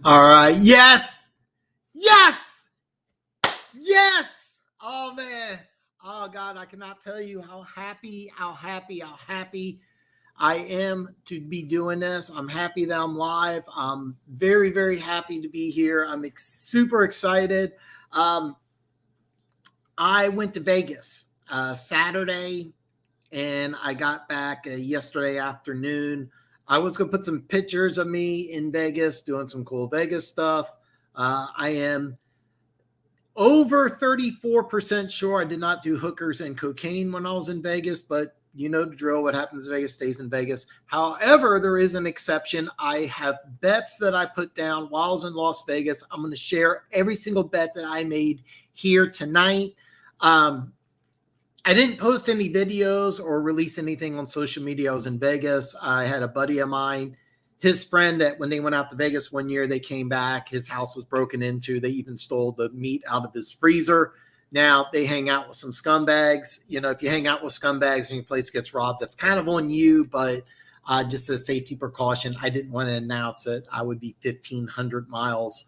All right. Yes. Yes. Yes. Oh, man. Oh, God. I cannot tell you how happy I am to be doing this. I'm happy that I'm live. I'm very, very happy to be here. I'm super excited. I went to Vegas Saturday, and I got back yesterday afternoon. I was going to put some pictures of me in Vegas doing some cool Vegas stuff. I am over 34% sure I did not do hookers and cocaine when I was in Vegas, but you know the drill. What happens in Vegas stays in Vegas. However, there is an exception. I have bets that I put down while I was in Las Vegas. I'm going to share every single bet that I made here tonight. I didn't post any videos or release anything on social media. I was in Vegas. I had a buddy of mine, his friend, that when they went out to Vegas one year, they came back. His house was broken into. They even stole the meat out of his freezer. Now they hang out with some scumbags. You know, if you hang out with scumbags and your place gets robbed, that's kind of on you, but just a safety precaution, I didn't want to announce it. I would be 1,500 miles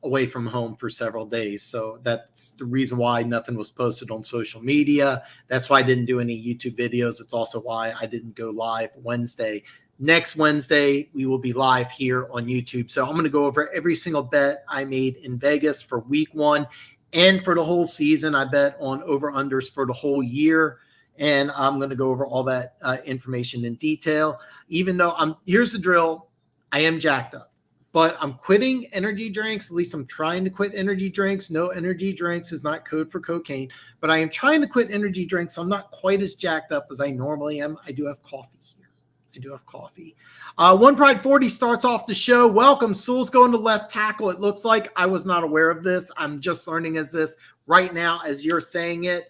away from home for several days. So that's the reason why nothing was posted on social media. That's why I didn't do any YouTube videos. It's also why I didn't go live Wednesday. Next Wednesday, we will be live here on YouTube. So I'm going to go over every single bet I made in Vegas for week one and for the whole season. I bet on over-unders for the whole year. And I'm going to go over all that information in detail. Even though here's the drill, I am jacked up. But I'm quitting energy drinks. At least I'm trying to quit energy drinks. No energy drinks is not code for cocaine. But I am trying to quit energy drinks. I'm not quite as jacked up as I normally am. I do have coffee here. I do have coffee. One Pride 40 starts off the show. Welcome. Sewell's going to left tackle. It looks like I was not aware of this. I'm just learning as this right now as you're saying it.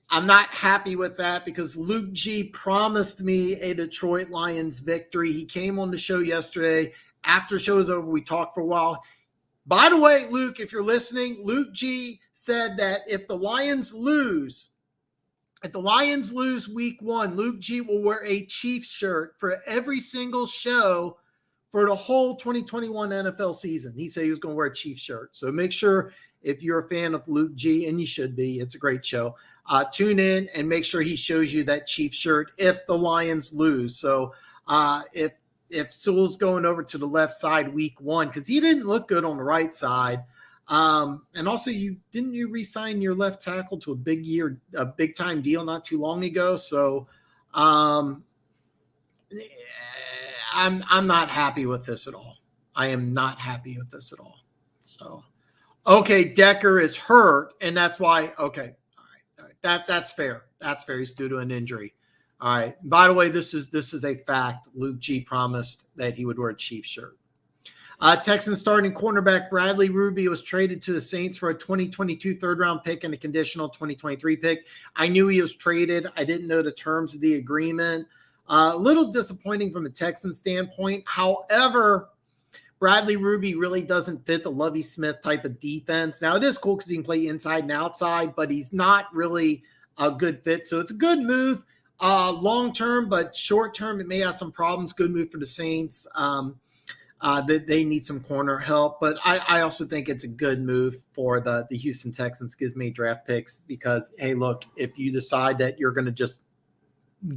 I'm not happy with that because Luke G promised me a Detroit Lions victory. He came on the show yesterday. After the show was over, we talked for a while. By the way, Luke, if you're listening, Luke G said that if the Lions lose week one, Luke G will wear a Chiefs shirt for every single show for the whole 2021 NFL season. He said he was going to wear a Chiefs shirt. So make sure if you're a fan of Luke G, and you should be, it's a great show, tune in and make sure he shows you that Chiefs shirt if the Lions lose. So if Sewell's going over to the left side week one, because he didn't look good on the right side. And also, you re-sign your left tackle to a big time deal not too long ago. So I'm not happy with this at all. I am not happy with this at all. So, okay, Decker is hurt, and that's why. Okay, all right. That's fair. That's fair. He's due to an injury. All right. By the way, this is a fact. Luke G promised that he would wear a Chiefs shirt. Texans starting cornerback Bradley Ruby was traded to the Saints for a 2022 third-round pick and a conditional 2023 pick. I knew he was traded. I didn't know the terms of the agreement. A little disappointing from a Texans standpoint. However, Bradley Ruby really doesn't fit the Lovie Smith type of defense. Now, it is cool because he can play inside and outside, but he's not really a good fit. So it's a good move long-term, but short-term, it may have some problems. Good move for the Saints. That they need some corner help, but I also think it's a good move for the Houston Texans. Gives me draft picks because, hey, look, if you decide that you're going to just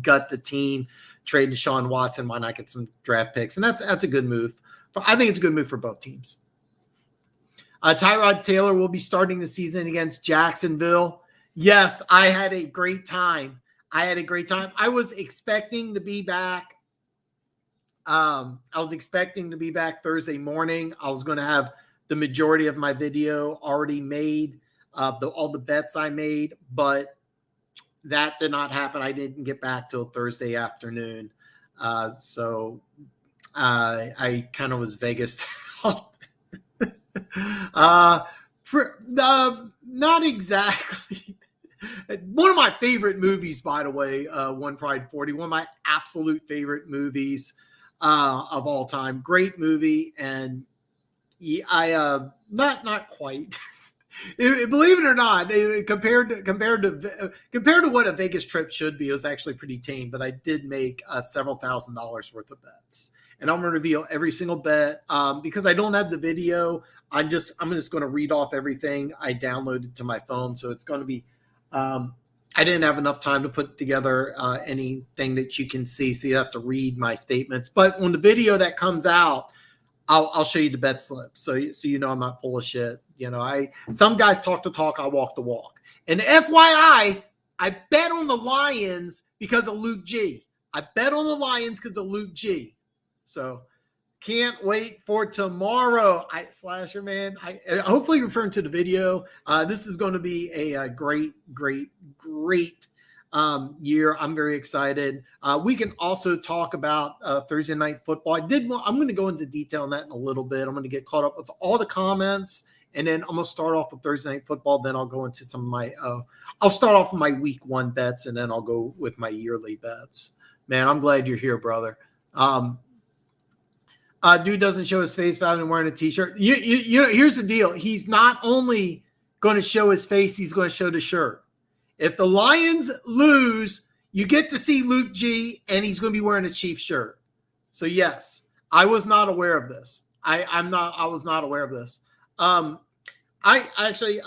gut the team, trade Deshaun Watson, why not get some draft picks? And that's a good move. I think it's a good move for both teams. Tyrod Taylor will be starting the season against Jacksonville. Yes, I had a great time. I was expecting to be back. Thursday morning. I was going to have the majority of my video already made, all the bets I made, but that did not happen. I didn't get back till Thursday afternoon. So I kind of was Vegas. Not exactly. One of my favorite movies, by the way, One Pride 40, one of my absolute favorite movies of all time. Great movie. And I not quite believe it or not, compared to what a Vegas trip should be, it was actually pretty tame, but I did make several $1,000s worth of bets. and I'm going to reveal every single bet. Because I don't have the video, I'm just going to read off everything I downloaded to my phone. So it's going to be, I didn't have enough time to put together anything that you can see. So you have to read my statements. But when the video that comes out, I'll show you the bet slip. So you know I'm not full of shit. Some guys talk the talk, I walk the walk. And FYI, I bet on the Lions because of Luke G. I bet on the Lions because of Luke G. So can't wait for tomorrow. Slasher, man. Hopefully you're referring to the video. This is going to be a great year. I'm very excited. We can also talk about Thursday night football. I'm going to go into detail on that in a little bit. I'm going to get caught up with all the comments, and then I'm going to start off with Thursday night football. Then I'll go into some of my I'll start off with my week 1 bets, and then I'll go with my yearly bets. Man, I'm glad you're here, brother. Dude doesn't show his face without him wearing a t-shirt. You know, here's the deal. He's not only going to show his face, he's going to show the shirt. If the Lions lose, you get to see Luke G, and he's going to be wearing a Chiefs shirt. So yes, I was not aware of this. I was not aware of this. I actually,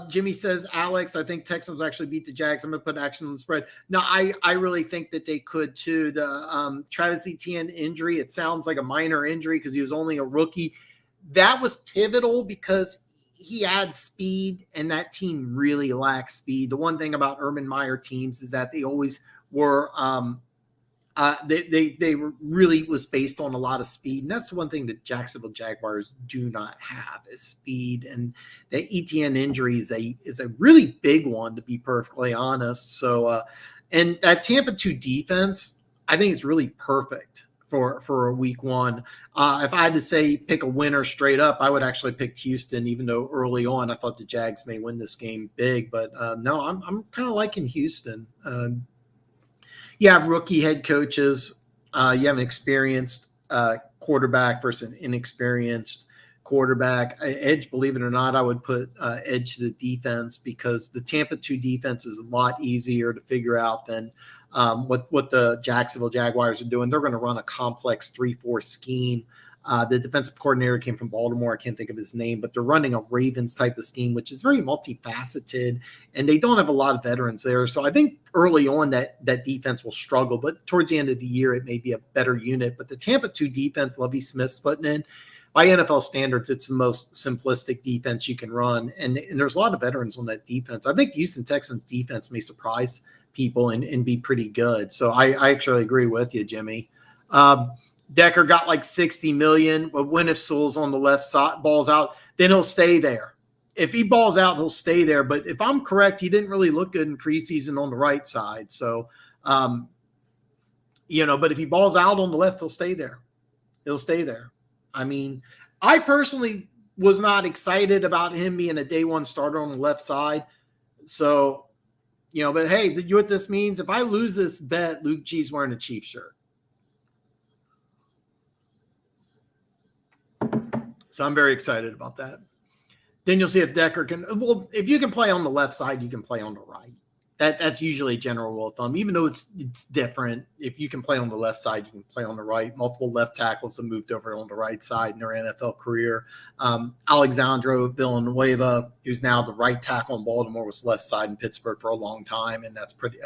Jimmy says, Alex, I think Texans will actually beat the Jags. I'm going to put action on the spread. No, I really think that they could too. The Travis Etienne injury, it sounds like a minor injury because he was only a rookie. That was pivotal because he had speed, and that team really lacks speed. The one thing about Urban Meyer teams is that they always were they were really was based on a lot of speed, and that's the one thing that Jacksonville Jaguars do not have is speed. And the ETN injury is a really big one, to be perfectly honest. So, and that Tampa 2 defense, I think it's really perfect for a week 1. If I had to say pick a winner straight up, I would actually pick Houston, even though early on I thought the Jags may win this game big. But no, I'm kind of liking Houston. You have rookie head coaches. You have an experienced quarterback versus an inexperienced quarterback. Edge, believe it or not, I would put edge to the defense because the Tampa 2 defense is a lot easier to figure out than what the Jacksonville Jaguars are doing. They're going to run a complex 3-4 scheme. The defensive coordinator came from Baltimore. I can't think of his name, but they're running a Ravens type of scheme, which is very multifaceted, and they don't have a lot of veterans there. So I think early on that defense will struggle, but towards the end of the year, it may be a better unit. But the Tampa 2 defense, Lovie Smith's putting in, by NFL standards, it's the most simplistic defense you can run. And there's a lot of veterans on that defense. I think Houston Texans defense may surprise people and be pretty good. So I actually agree with you, Jimmy. Decker got like 60 million, but when if Sewell's on the left side, balls out, then he'll stay there. If he balls out, he'll stay there. But if I'm correct, he didn't really look good in preseason on the right side. So, but if he balls out on the left, he'll stay there. He'll stay there. I mean, I personally was not excited about him being a day 1 starter on the left side. So, but hey, you know what this means? If I lose this bet, Luke G's wearing a Chiefs shirt. So I'm very excited about that. Then you'll see if Decker can. Well, if you can play on the left side, you can play on the right. That's usually a general rule of thumb. Even though it's different, if you can play on the left side, you can play on the right. Multiple left tackles have moved over on the right side in their NFL career. Alexandro Villanueva, who's now the right tackle in Baltimore, was left side in Pittsburgh for a long time, and that's pretty.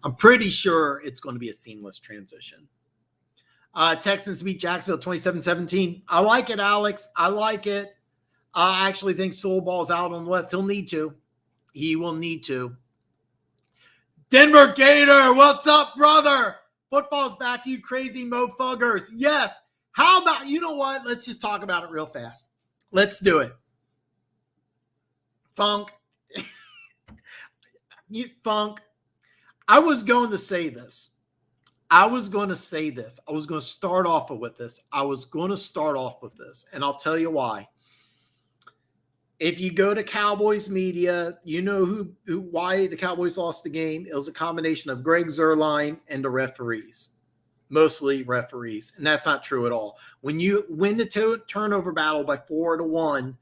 I'm pretty sure it's going to be a seamless transition. Texans beat Jacksonville 27-17. I like it, Alex. I like it. I actually think Sewell balls out on the left. He'll need to. He will need to. Denver Gator, what's up, brother? Football's back, you crazy mofuggers. Yes. How about, you know what? Let's just talk about it real fast. Let's do it. Funk. Funk. I was going to say this. I was going to start off with this. And I'll tell you why. If you go to Cowboys media, you know why the Cowboys lost the game. It was a combination of Greg Zuerlein and the referees, mostly referees. And that's not true at all. When you win the turnover battle by 4-1,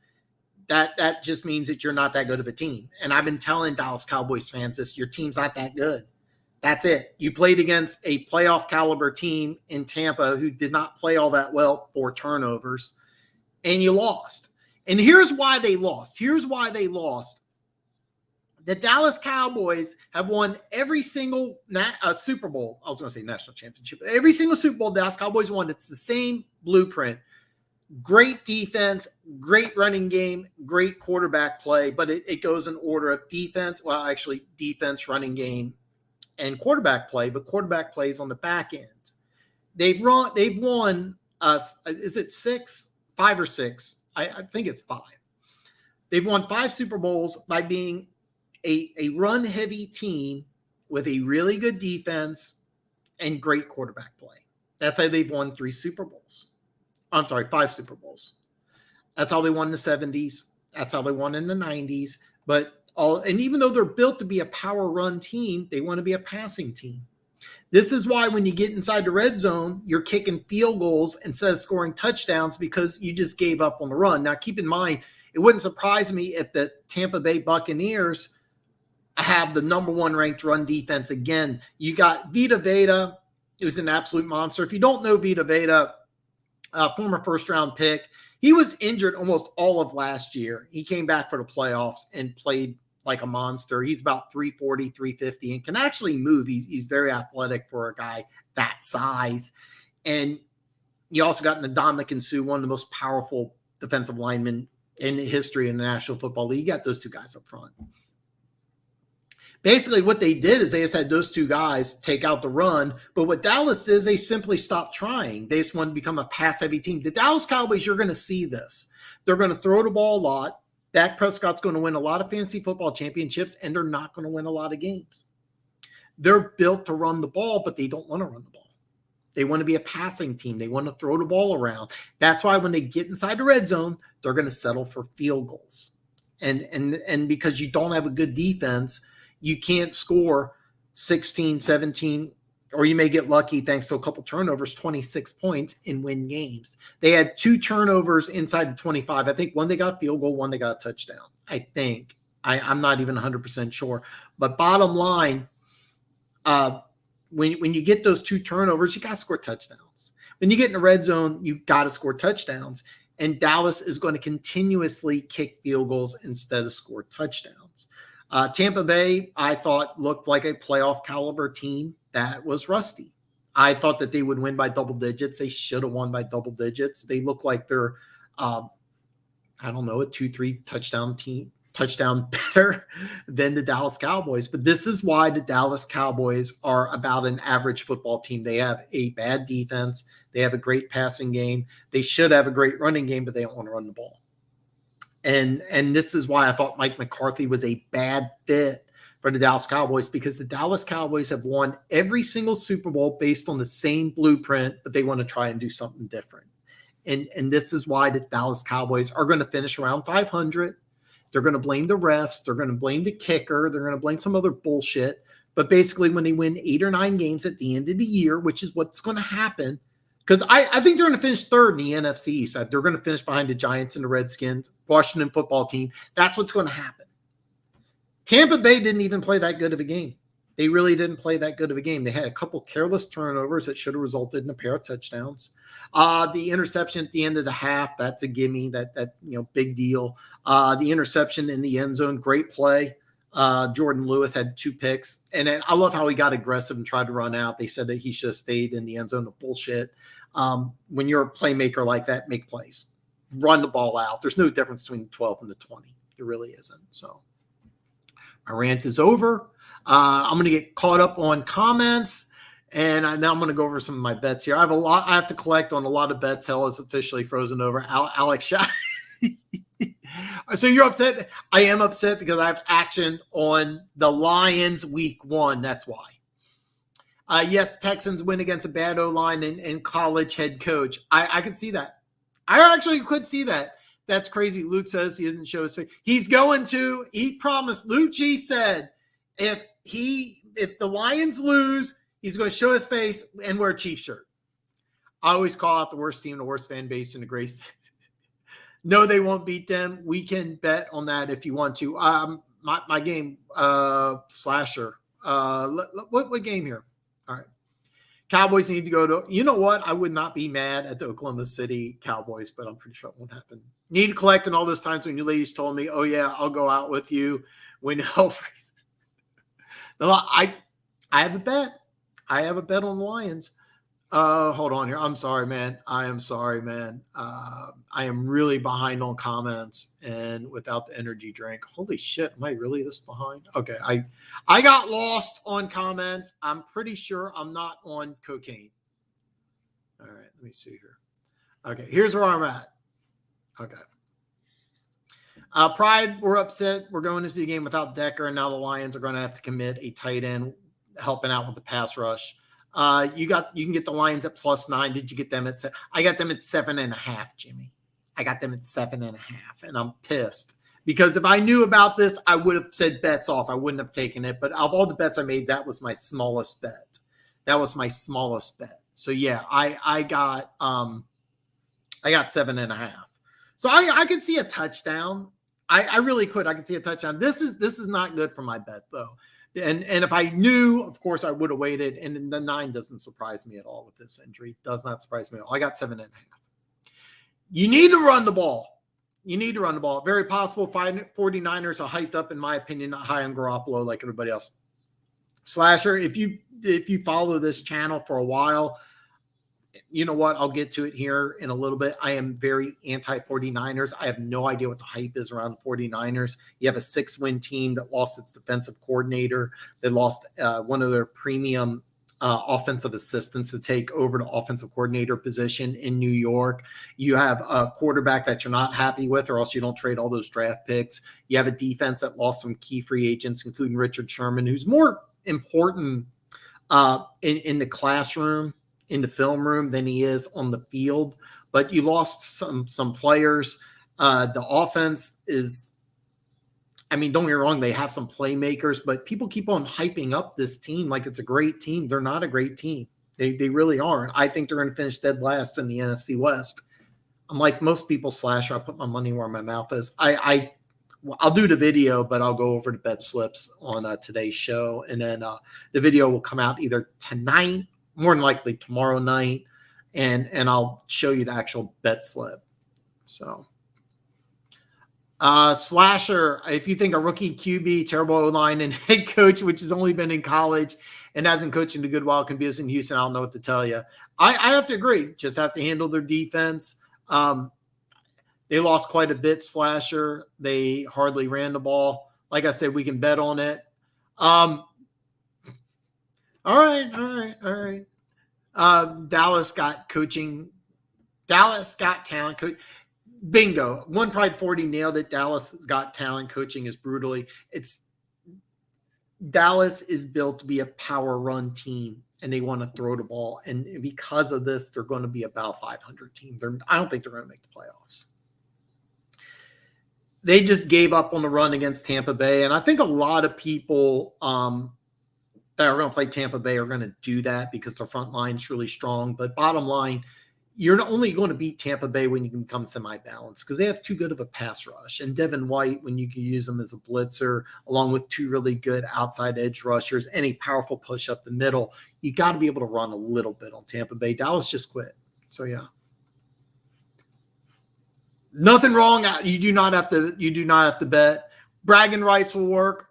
that just means that you're not that good of a team. And I've been telling Dallas Cowboys fans this, your team's not that good. That's it. You played against a playoff caliber team in Tampa who did not play all that well, 4 turnovers, and you lost. And here's why they lost. The Dallas Cowboys have won every single Super Bowl. I was going to say national championship. Every single Super Bowl Dallas Cowboys won. It's the same blueprint. Great defense, great running game, great quarterback play, but it goes in order of defense. Well, actually, defense, running game, and quarterback play, but quarterback plays on the back end. They've won, is it 5 or 6? I think it's 5. They've won 5 Super Bowls by being a run-heavy team with a really good defense and great quarterback play. That's how they've won 5 Super Bowls. That's how they won in the 70s. That's how they won in the 90s. And even though they're built to be a power run team, they want to be a passing team. This is why when you get inside the red zone, you're kicking field goals instead of scoring touchdowns because you just gave up on the run. Now, keep in mind, it wouldn't surprise me if the Tampa Bay Buccaneers have the number 1 ranked run defense again. You got Vita Vea, who's an absolute monster. If you don't know Vita Vea, former first-round pick, he was injured almost all of last year. He came back for the playoffs and played like a monster. He's about 340, 350 and can actually move. He's very athletic for a guy that size. And you also got Ndamukong Suh, one of the most powerful defensive linemen in the history in the National Football League. You got those 2 guys up front. Basically, what they did is they just had those 2 guys take out the run. But what Dallas did is they simply stopped trying. They just wanted to become a pass-heavy team. The Dallas Cowboys, you're going to see this. They're going to throw the ball a lot. Dak Prescott's going to win a lot of fantasy football championships, and they're not going to win a lot of games. They're built to run the ball, but they don't want to run the ball. They want to be a passing team. They want to throw the ball around. That's why when they get inside the red zone, they're going to settle for field goals. And because you don't have a good defense, you can't score 16, 17, or you may get lucky thanks to a couple turnovers, 26 points and win games. They had 2 turnovers inside the 25. I think one they got field goal, one they got a touchdown. I think. I'm not even 100% sure. But bottom line, when you get those 2 turnovers, you got to score touchdowns. When you get in the red zone, you got to score touchdowns. And Dallas is going to continuously kick field goals instead of score touchdowns. Tampa Bay, I thought, looked like a playoff caliber team that was rusty. I thought that they would win by double digits. They should have won by double digits. They look like they're, a 2-3 touchdown better than the Dallas Cowboys. But this is why the Dallas Cowboys are about an average football team. They have a bad defense. They have a great passing game. They should have a great running game, but they don't want to run the ball. And this is why I thought Mike McCarthy was a bad fit for the Dallas Cowboys, because the Dallas Cowboys have won every single Super Bowl based on the same blueprint, but they want to try and do something different. And this is why the Dallas Cowboys are going to finish around 500. They're going to blame the refs. They're going to blame the kicker. They're going to blame some other bullshit. But basically, when they win 8 or 9 games at the end of the year, which is what's going to happen, because I think they're going to finish 3rd in the NFC East. They're going to finish behind the Giants and the Redskins, Washington football team. That's what's going to happen. Tampa Bay didn't even play that good of a game. They really didn't play that good of a game. They had a couple careless turnovers that should have resulted in a pair of touchdowns. The interception at the end of the half, that's a gimme. That big deal. The interception in the end zone, great play. Jordan Lewis had 2 picks. And I love how he got aggressive and tried to run out. They said that he should have stayed in the end zone. Of bullshit. When you're a playmaker like that, make plays. Run the ball out. There's no difference between the 12 and the 20. There really isn't. So my rant is over. I'm going to get caught up on comments, and now I'm going to go over some of my bets here. I have to collect on a lot of bets. Hell is officially frozen over. Alex So you're upset? I am upset because I have action on the Lions week 1. That's why. Yes, Texans win against a bad O-line and college head coach. I could see that. I actually could see that. That's crazy. Luke says he doesn't show his face. He promised. Lucci said if the Lions lose, he's going to show his face and wear a Chiefs shirt. I always call out the worst team, the worst fan base in the great. No, they won't beat them. We can bet on that if you want to. My game, Slasher, What game here? All right. Cowboys need to go to, you know what? I would not be mad at the Oklahoma City Cowboys, but I'm pretty sure it won't happen. Need to collect in all those times when you ladies told me, oh yeah, I'll go out with you when hell freezes. I have a bet. I have a bet on the Lions. Hold on here. I'm sorry, man. I am sorry, man. I am really behind on comments and without the energy drink. Holy shit. Am I really this behind? Okay. I got lost on comments. I'm pretty sure I'm not on cocaine. All right. Let me see here. Okay. Here's where I'm at. Okay. Pride, we're upset. We're going into the game without Decker, and now the Lions are going to have to commit a tight end helping out with the pass rush. You can get the Lions at +9. Did you get them at? I got them at 7.5, Jimmy. I got them at 7.5, and I'm pissed because if I knew about this, I would have said bets off. I wouldn't have taken it. But of all the bets I made, that was my smallest bet. So yeah, I got 7.5. So I could see a touchdown. I really could. I could see a touchdown. This is not good for my bet though. And if I knew, of course, I would have waited. And the 9 doesn't surprise me at all with this injury. Does not surprise me at all. I got 7.5. You need to run the ball. Very possible 49ers are hyped up, in my opinion, not high on Garoppolo like everybody else. Slasher, if you follow this channel for a while, you know what? I'll get to it here in a little bit. I am very anti-49ers. I have no idea what the hype is around the 49ers. You have a 6-win team that lost its defensive coordinator. They lost one of their premium offensive assistants to take over the offensive coordinator position in New York. You have a quarterback that you're not happy with, or else you don't trade all those draft picks. You have a defense that lost some key free agents, including Richard Sherman, who's more important in the classroom, in the film room, than he is on the field. But you lost some players. The offense is, I mean, don't get me wrong, they have some playmakers, but people keep on hyping up this team like it's a great team. They're not a great team. They really aren't. I think they're going to finish dead last in the NFC West. I'm like most people, Slasher, I put my money where my mouth is. I'll do the video, but I'll go over the bet slips on today's show. And then the video will come out either tonight, more than likely tomorrow night, and I'll show you the actual bet slip. So, Slasher, if you think a rookie QB, terrible O-line, and head coach, which has only been in college and hasn't coached in a good while, can be us in Houston, I don't know what to tell you. I have to agree. Just have to handle their defense. They lost quite a bit, Slasher. They hardly ran the ball. Like I said, we can bet on it. All right. Dallas got coaching. Dallas got talent. Bingo. One Pride 40 nailed it. Dallas has got talent. Coaching is brutally. Dallas is built to be a power run team, and they want to throw the ball. And because of this, they're going to be about 500 team. I don't think they're going to make the playoffs. They just gave up on the run against Tampa Bay. And I think a lot of people that are going to play Tampa Bay are going to do that because their front line is really strong. But bottom line, you're not only going to beat Tampa Bay when you can become semi-balanced because they have too good of a pass rush. And Devin White, when you can use him as a blitzer, along with 2 really good outside edge rushers and a powerful push up the middle, you got to be able to run a little bit on Tampa Bay. Dallas just quit. So, yeah. Nothing wrong. You do not have to bet. Bragging rights will work.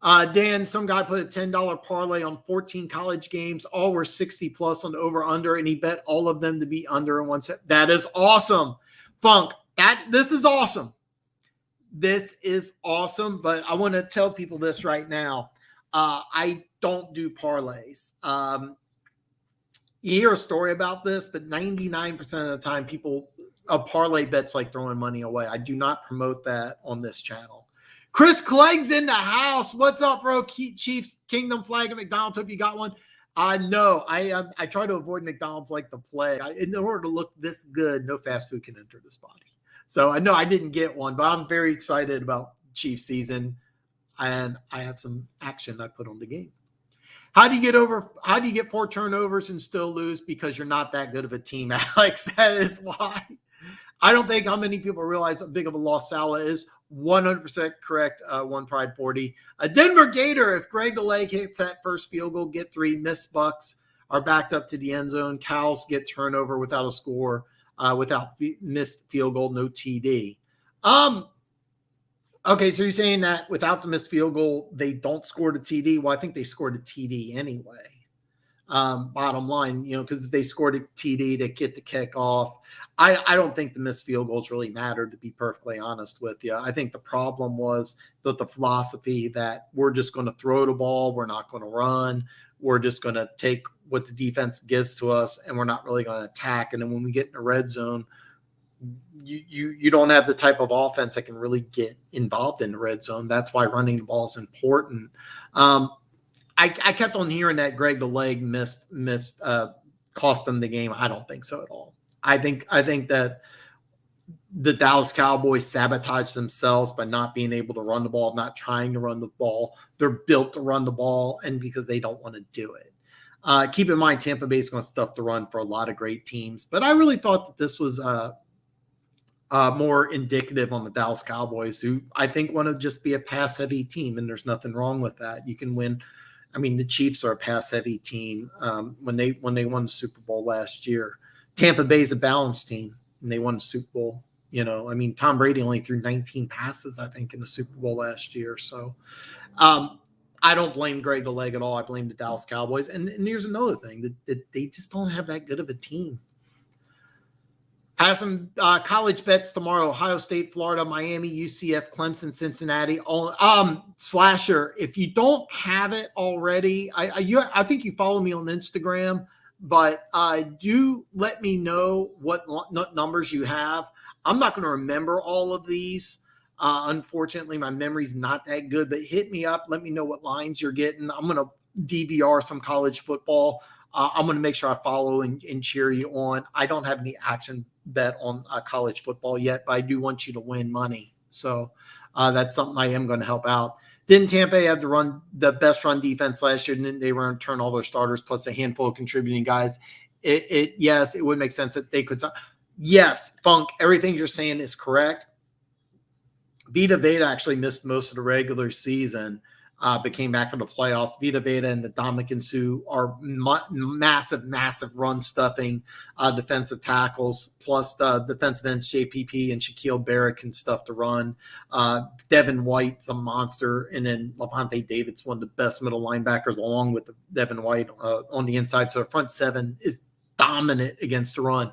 Dan, some guy put a $10 parlay on 14 college games. All were 60 plus on the over under, and he bet all of them to be under in one set. That is awesome. Funk, this is awesome. This is awesome, but I want to tell people this right now. I don't do parlays. You hear a story about this, but 99% of the time a parlay bet's like throwing money away. I do not promote that on this channel. Chris Clegg's in the house. What's up, bro? Chiefs Kingdom flag at McDonald's. Hope you got one. No, I try to avoid McDonald's like the plague. In order to look this good, no fast food can enter this body. So I know I didn't get one, but I'm very excited about Chiefs season, and I have some action I put on the game. How do you get 4 turnovers and still lose? Because you're not that good of a team, Alex. That is why. I don't think how many people realize how big of a loss Salah is. 100% correct. One Pride 40. A Denver Gator, if Greg the Leg hits that first field goal, get 3. Miss Bucks are backed up to the end zone. Cows get turnover without a score, without missed field goal, no TD. Okay, so you're saying that without the missed field goal, they don't score the TD? Well, I think they scored a TD anyway. Bottom line, because if they scored a TD to get the kickoff, I don't think the missed field goals really mattered, to be perfectly honest with you. I think the problem was that the philosophy that we're just going to throw the ball, we're not going to run, we're just going to take what the defense gives to us, and we're not really going to attack. And then when we get in the red zone, you don't have the type of offense that can really get involved in the red zone. That's why running the ball is important. I kept on hearing that Greg the Leg missed cost them the game. I don't think so at all. I think that the Dallas Cowboys sabotaged themselves by not being able to run the ball, not trying to run the ball. They're built to run the ball, and because they don't want to do it. Keep in mind, Tampa Bay is going to stuff the run for a lot of great teams, but I really thought that this was more indicative on the Dallas Cowboys, who I think want to just be a pass-heavy team, and there's nothing wrong with that. You can win. I mean, the Chiefs are a pass-heavy team when they won the Super Bowl last year. Tampa Bay is a balanced team, and they won the Super Bowl. Tom Brady only threw 19 passes, I think, in the Super Bowl last year. So I don't blame Greg the Leg at all. I blame the Dallas Cowboys. And here's another thing, that they just don't have that good of a team. I have some college bets tomorrow: Ohio State, Florida, Miami, UCF, Clemson, Cincinnati. Slasher, if you don't have it already, I think you follow me on Instagram, but do let me know what numbers you have. I'm not going to remember all of these. Unfortunately, my memory's not that good, but hit me up. Let me know what lines you're getting. I'm going to DVR some college football. I'm going to make sure I follow and cheer you on. I don't have any action bet on college football yet, but I do want you to win money. So that's something I am going to help out. Didn't Tampa have the best run defense last year? Didn't they return all their starters plus a handful of contributing guys? Yes, it would make sense that they could. Yes, Funk, everything you're saying is correct. Vita Veda actually missed most of the regular season, but came back for the playoffs. Vita Veda and the Dominican Sue are massive run stuffing defensive tackles, plus the defensive ends JPP and Shaquille Barrett can stuff the run. Devin White's a monster, and then Levante David's one of the best middle linebackers, along with Devin White on the inside. So the front seven is dominant against the run.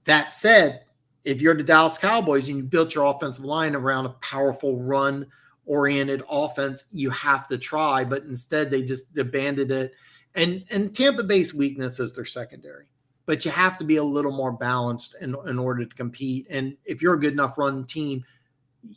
That said, if you're the Dallas Cowboys and you built your offensive line around a powerful run-oriented offense, you have to try, but instead they just abandoned it. And Tampa Bay's weakness is their secondary, but you have to be a little more balanced in order to compete. And if you're a good enough run team,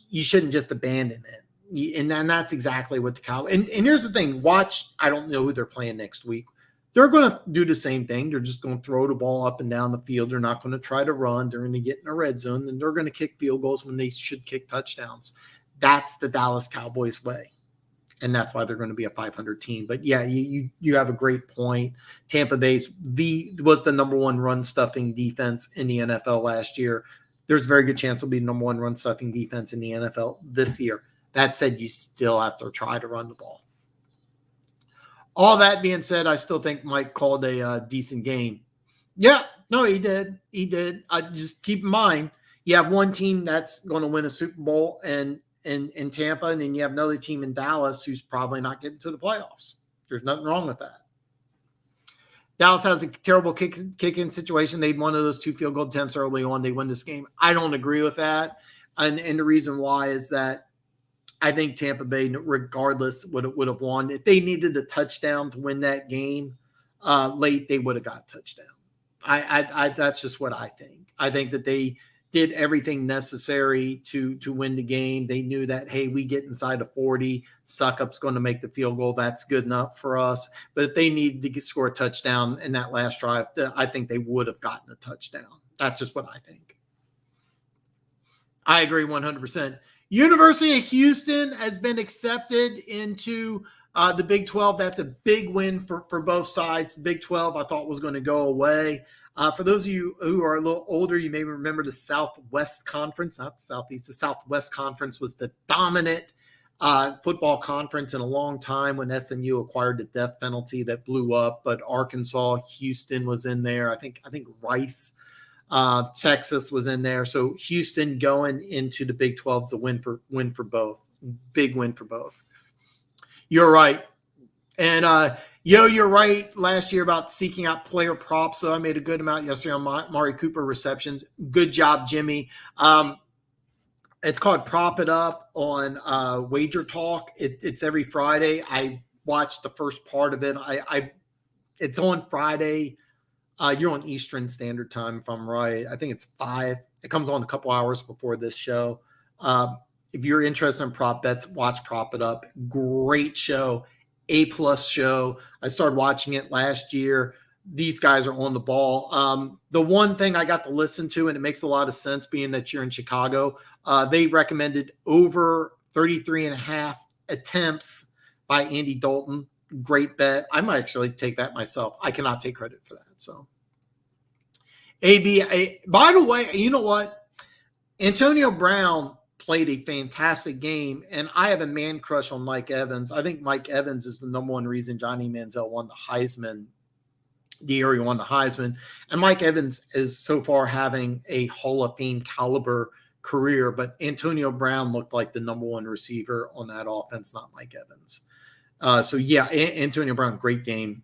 you shouldn't just abandon it. And that's exactly what the Cowboys. And here's the thing: watch. I don't know who they're playing next week. They're going to do the same thing. They're just going to throw the ball up and down the field. They're not going to try to run. They're going to get in a red zone, and they're going to kick field goals when they should kick touchdowns. That's the Dallas Cowboys way, and that's why they're going to be a 500 team. But yeah, you have a great point. Tampa Bay was the number one run stuffing defense in the NFL last year. There's a very good chance it'll be the number one run stuffing defense in the NFL this year. That said, you still have to try to run the ball. All that being said, I still think Mike called a decent game. Yeah, no, he did. He did. I just keep in mind, you have one team that's going to win a Super Bowl and in Tampa, and then you have another team in Dallas who's probably not getting to the playoffs. There's nothing wrong with that. Dallas has a terrible kick-in situation. They had one of those 2 field goal attempts early on. They win this game. I don't agree with that. And the reason why is that I think Tampa Bay, regardless, would have won. If they needed a touchdown to win that game late, they would have got a touchdown. I that's just what I think. I think that they did everything necessary to win the game. They knew that, hey, we get inside of 40, Suckup's going to make the field goal. That's good enough for us. But if they needed to score a touchdown in that last drive, I think they would have gotten a touchdown. That's just what I think. I agree 100%. University of Houston has been accepted into The Big 12, that's a big win for both sides. The Big 12, I thought was going to go away. For those of you who are a little older, you may remember the Southwest Conference, not the Southeast. The Southwest Conference was the dominant football conference in a long time when SMU acquired the death penalty that blew up. But Arkansas, Houston was in there. I think Rice, Texas was in there. So Houston going into the Big 12 is a win for both. Big win for both. You're right. And you're right last year about seeking out player props. So I made a good amount yesterday on Mari Cooper receptions. Good job, Jimmy. It's called Prop It Up on Wager Talk. It's every Friday. I watched the first part of it. It's on Friday. You're on Eastern Standard Time, if I'm right. I think it's 5. It comes on a couple hours before this show. If you're interested in prop bets, watch Prop It Up. Great show. A+ show. I started watching it last year. These guys are on the ball. The one thing I got to listen to, and it makes a lot of sense being that you're in Chicago, they recommended over 33.5 attempts by Andy Dalton. Great bet. I might actually take that myself. I cannot take credit for that. So, by the way, you know what? Antonio Brown played a fantastic game, and I have a man crush on Mike Evans. I think Mike Evans is the number one reason Johnny Manziel won the Heisman. The year he won the Heisman. And Mike Evans is so far having a Hall of Fame caliber career, but Antonio Brown looked like the number one receiver on that offense, not Mike Evans. Antonio Brown, great game.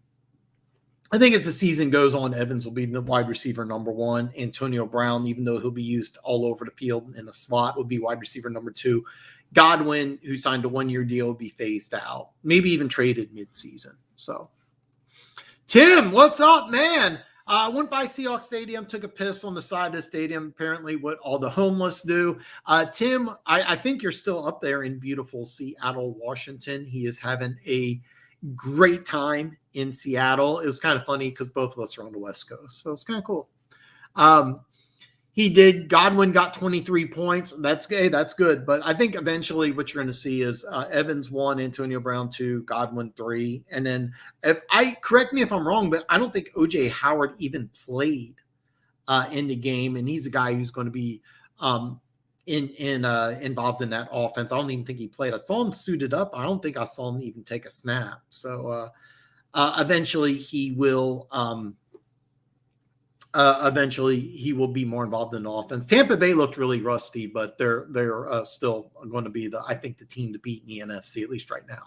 I think as the season goes on, Evans will be the wide receiver number 1. Antonio Brown, even though he'll be used all over the field in a slot, will be wide receiver number 2. Godwin, who signed a 1-year deal, will be phased out, maybe even traded midseason. So, Tim, what's up, man? I went by Seahawks Stadium, took a piss on the side of the stadium, apparently what all the homeless do. Tim, I think you're still up there in beautiful Seattle, Washington. He is having a great time in Seattle. It was kind of funny because both of us are on the West Coast, so it's kind of cool. Godwin got 23 points. That's good. But I think eventually what you're going to see is Evans 1, Antonio Brown 2, Godwin 3. And then correct me if I'm wrong, but I don't think OJ Howard even played in the game. And he's a guy who's going to be involved in that offense. I don't even think he played. I saw him suited up. I don't think I saw him even take a snap. So eventually he will be more involved in the offense. Tampa Bay looked really rusty, but they're still going to be the team to beat in the NFC, at least right now.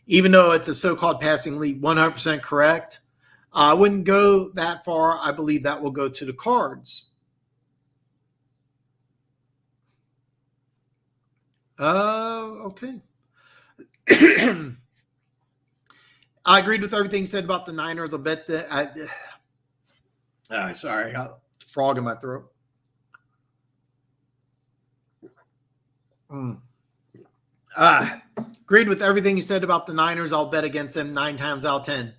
Even though it's a so-called passing league, 100% correct. I wouldn't go that far. I believe that will go to the Cards. Okay. I agreed with everything you said about the Niners. I'll bet that sorry, I got a frog in my throat. Agreed with everything you said about the Niners. I'll bet against them 9 times out of 10.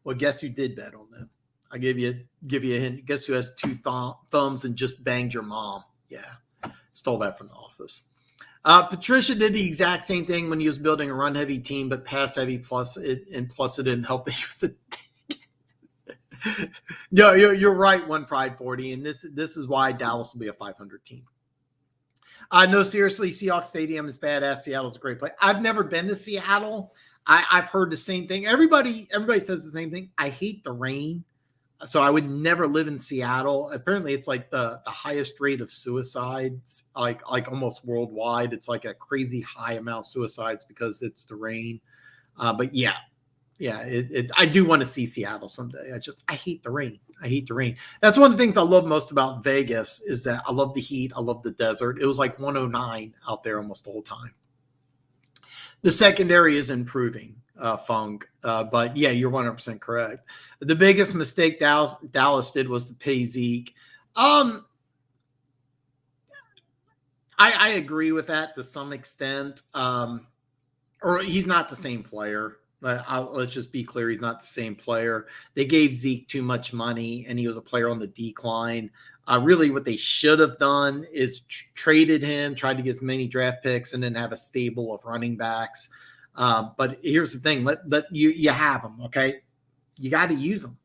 Well, guess who did bet on them? I'll give you a hint. Guess who has 2 thumbs and just banged your mom? Yeah, stole that from The Office. Patricia did the exact same thing when he was building a run-heavy team, but pass-heavy plus it didn't help that he was a No, you're right, One Pride 40, and this is why Dallas will be a 500 team. No, seriously, Seahawks Stadium is badass. Seattle's a great place. I've never been to Seattle. I've heard the same thing. Everybody says the same thing. I hate the rain, so I would never live in Seattle. Apparently, it's like the highest rate of suicides, like almost worldwide. It's like a crazy high amount of suicides because it's the rain. But yeah. I do want to see Seattle someday. I hate the rain. That's one of the things I love most about Vegas is that I love the heat. I love the desert. It was like 109 out there almost the whole time. The secondary is improving, Funk. But yeah, you're 100% correct. The biggest mistake Dallas did was to pay Zeke. I agree with that to some extent. Or he's not the same player. Let's just be clear. He's not the same player. They gave Zeke too much money, and he was a player on the decline. Really what they should have done is traded him, tried to get as many draft picks, and then have a stable of running backs. But here's the thing: let you have them. Okay, you got to use them.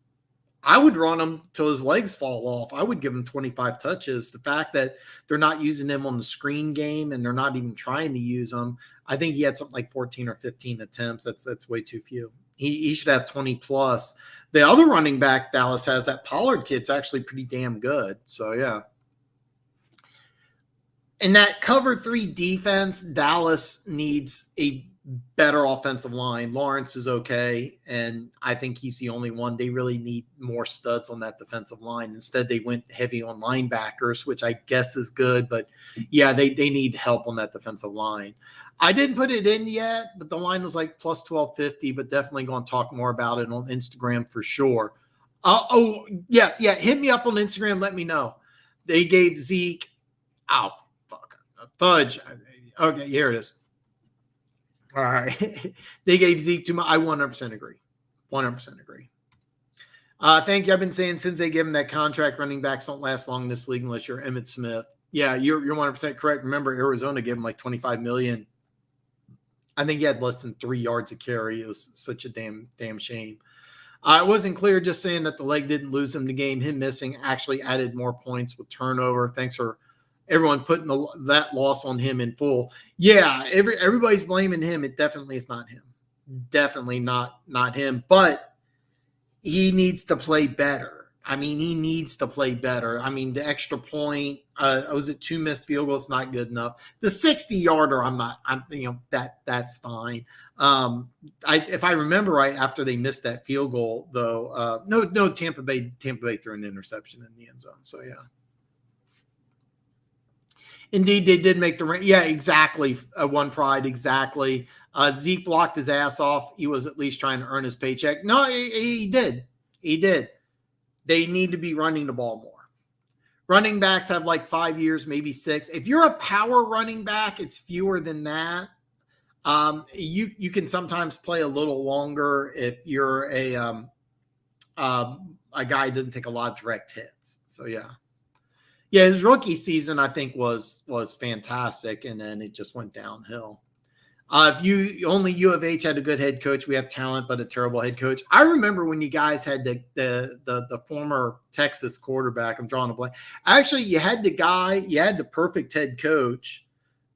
I would run him till his legs fall off. I would give him 25 touches. The fact that they're not using him on the screen game and they're not even trying to use him, I think he had something like 14 or 15 attempts. That's way too few. He should have 20 plus. The other running back Dallas has, that Pollard kid's actually pretty damn good. So, yeah. In that cover 3 defense, Dallas needs a better offensive line. Lawrence is okay, and I think he's the only one. They really need more studs on that defensive line. Instead, they went heavy on linebackers, which I guess is good, but yeah, they need help on that defensive line. I didn't put it in yet, but the line was like plus 1250, but definitely going to talk more about it on Instagram for sure. Yes, hit me up on Instagram, let me know. They gave Zeke, fudge. Okay, here it is. All right. They gave Zeke too much. I 100% agree. 100% agree. Thank you. I've been saying since they gave him that contract, running backs don't last long in this league unless you're Emmitt Smith. Yeah, you're 100% correct. Remember, Arizona gave him like $25 million. I think he had less than 3 yards a carry. It was such a damn shame. It wasn't clear just saying that the leg didn't lose him the game. Him missing actually added more points with turnover. Thanks for everyone putting that loss on him in full. Yeah, everybody's blaming him. It definitely is not him. Definitely not him. But he needs to play better. I mean, he needs to play better. I mean, the extra point, was it 2 missed field goals? Not good enough. The 60-yarder, that's fine. If I remember right, after they missed that field goal, though, no, Tampa Bay threw an interception in the end zone. So yeah. Indeed, they did make the – yeah, exactly. One pride, exactly. Zeke blocked his ass off. He was at least trying to earn his paycheck. No, he did. He did. They need to be running the ball more. Running backs have like 5 years, maybe 6. If you're a power running back, it's fewer than that. You can sometimes play a little longer if you're a guy who doesn't take a lot of direct hits. So, yeah. Yeah, his rookie season, I think, was fantastic, and then it just went downhill. If only U of H had a good head coach, we have talent, but a terrible head coach. I remember when you guys had the former Texas quarterback. I'm drawing a blank. Actually, you had the perfect head coach,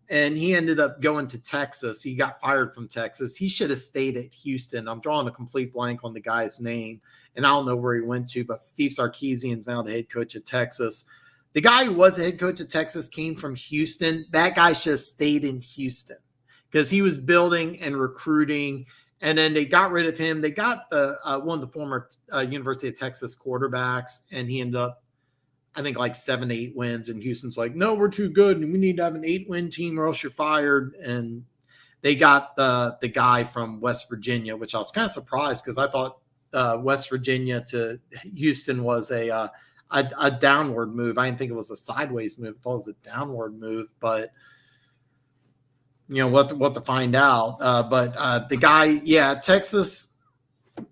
and he ended up going to Texas. He got fired from Texas. He should have stayed at Houston. I'm drawing a complete blank on the guy's name, and I don't know where he went to, but Steve Sarkisian is now the head coach at Texas. The guy who was the head coach of Texas came from Houston. That guy should have stayed in Houston because he was building and recruiting, and then they got rid of him. They got one of the former University of Texas quarterbacks, and he ended up, I think, like 7-8 wins, and Houston's like, no, we're too good, and we need to have an 8-win team or else you're fired. And they got the guy from West Virginia, which I was kind of surprised because I thought West Virginia to Houston was a downward move. I didn't think it was a sideways move. I thought it was a downward move, but what to find out. But the guy, Texas,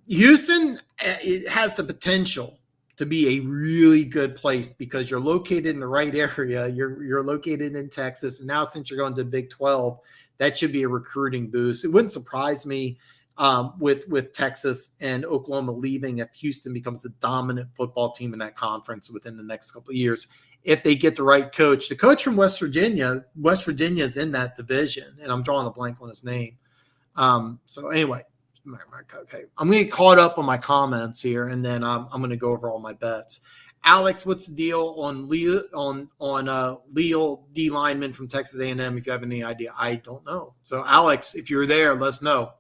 Houston, it has the potential to be a really good place because you're located in the right area. You're located in Texas, and now since you're going to the Big 12, that should be a recruiting boost. It wouldn't surprise me with Texas and Oklahoma leaving if Houston becomes a dominant football team in that conference within the next couple of years. If they get the right coach, the coach from West Virginia is in that division, and I'm drawing a blank on his name. So anyway, okay, I'm going to get caught up on my comments here, and then I'm going to go over all my bets. Alex, what's the deal on Leo D lineman from Texas A&M? If you have any idea, I don't know. So Alex, if you're there, let us know.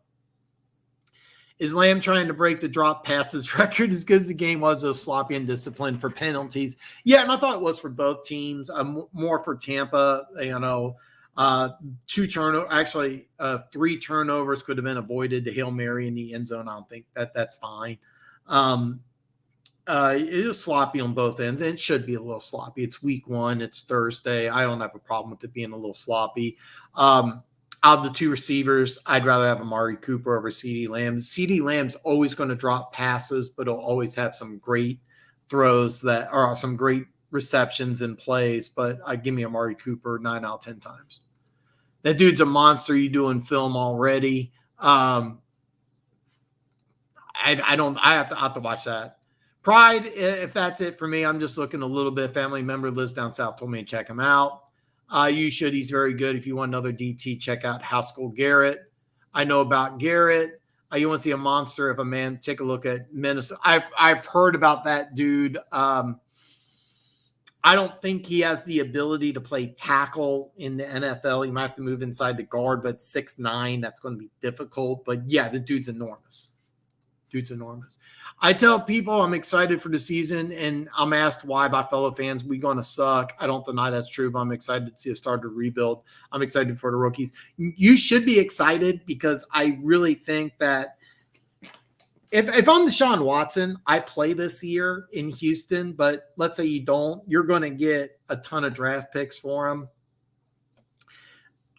Is Lamb trying to break the drop passes record as good as the game was so sloppy and disciplined for penalties? Yeah, and I thought it was for both teams. More for Tampa, 2 turnovers. Actually, 3 turnovers could have been avoided. The Hail Mary in the end zone, I don't think that's fine. It is sloppy on both ends, and it should be a little sloppy. It's week 1. It's Thursday. I don't have a problem with it being a little sloppy. Out of the 2 receivers, I'd rather have Amari Cooper over CeeDee Lamb. CeeDee Lamb's always going to drop passes, but he'll always have some great throws that are some great receptions and plays. But give me Amari Cooper 9 out of 10 times. That dude's a monster. You doing film already. Um, I don't. I have to watch that. Pride. If that's it for me, I'm just looking a little bit. Family member lives down south. Told me to check him out. You should. He's very good. If you want another DT, check out Haskell Garrett. I know about Garrett. You want to see a monster of a man? Take a look at Minnesota. I've heard about that dude. I don't think he has the ability to play tackle in the NFL. He might have to move inside the guard, but 6'9", that's going to be difficult. But yeah, the dude's enormous. I tell people I'm excited for the season, and I'm asked why by fellow fans. We going to suck. I don't deny that's true, but I'm excited to see a start to rebuild. I'm excited for the rookies. You should be excited because I really think that if I'm Deshaun Watson, I play this year in Houston, but let's say you don't, you're going to get a ton of draft picks for him.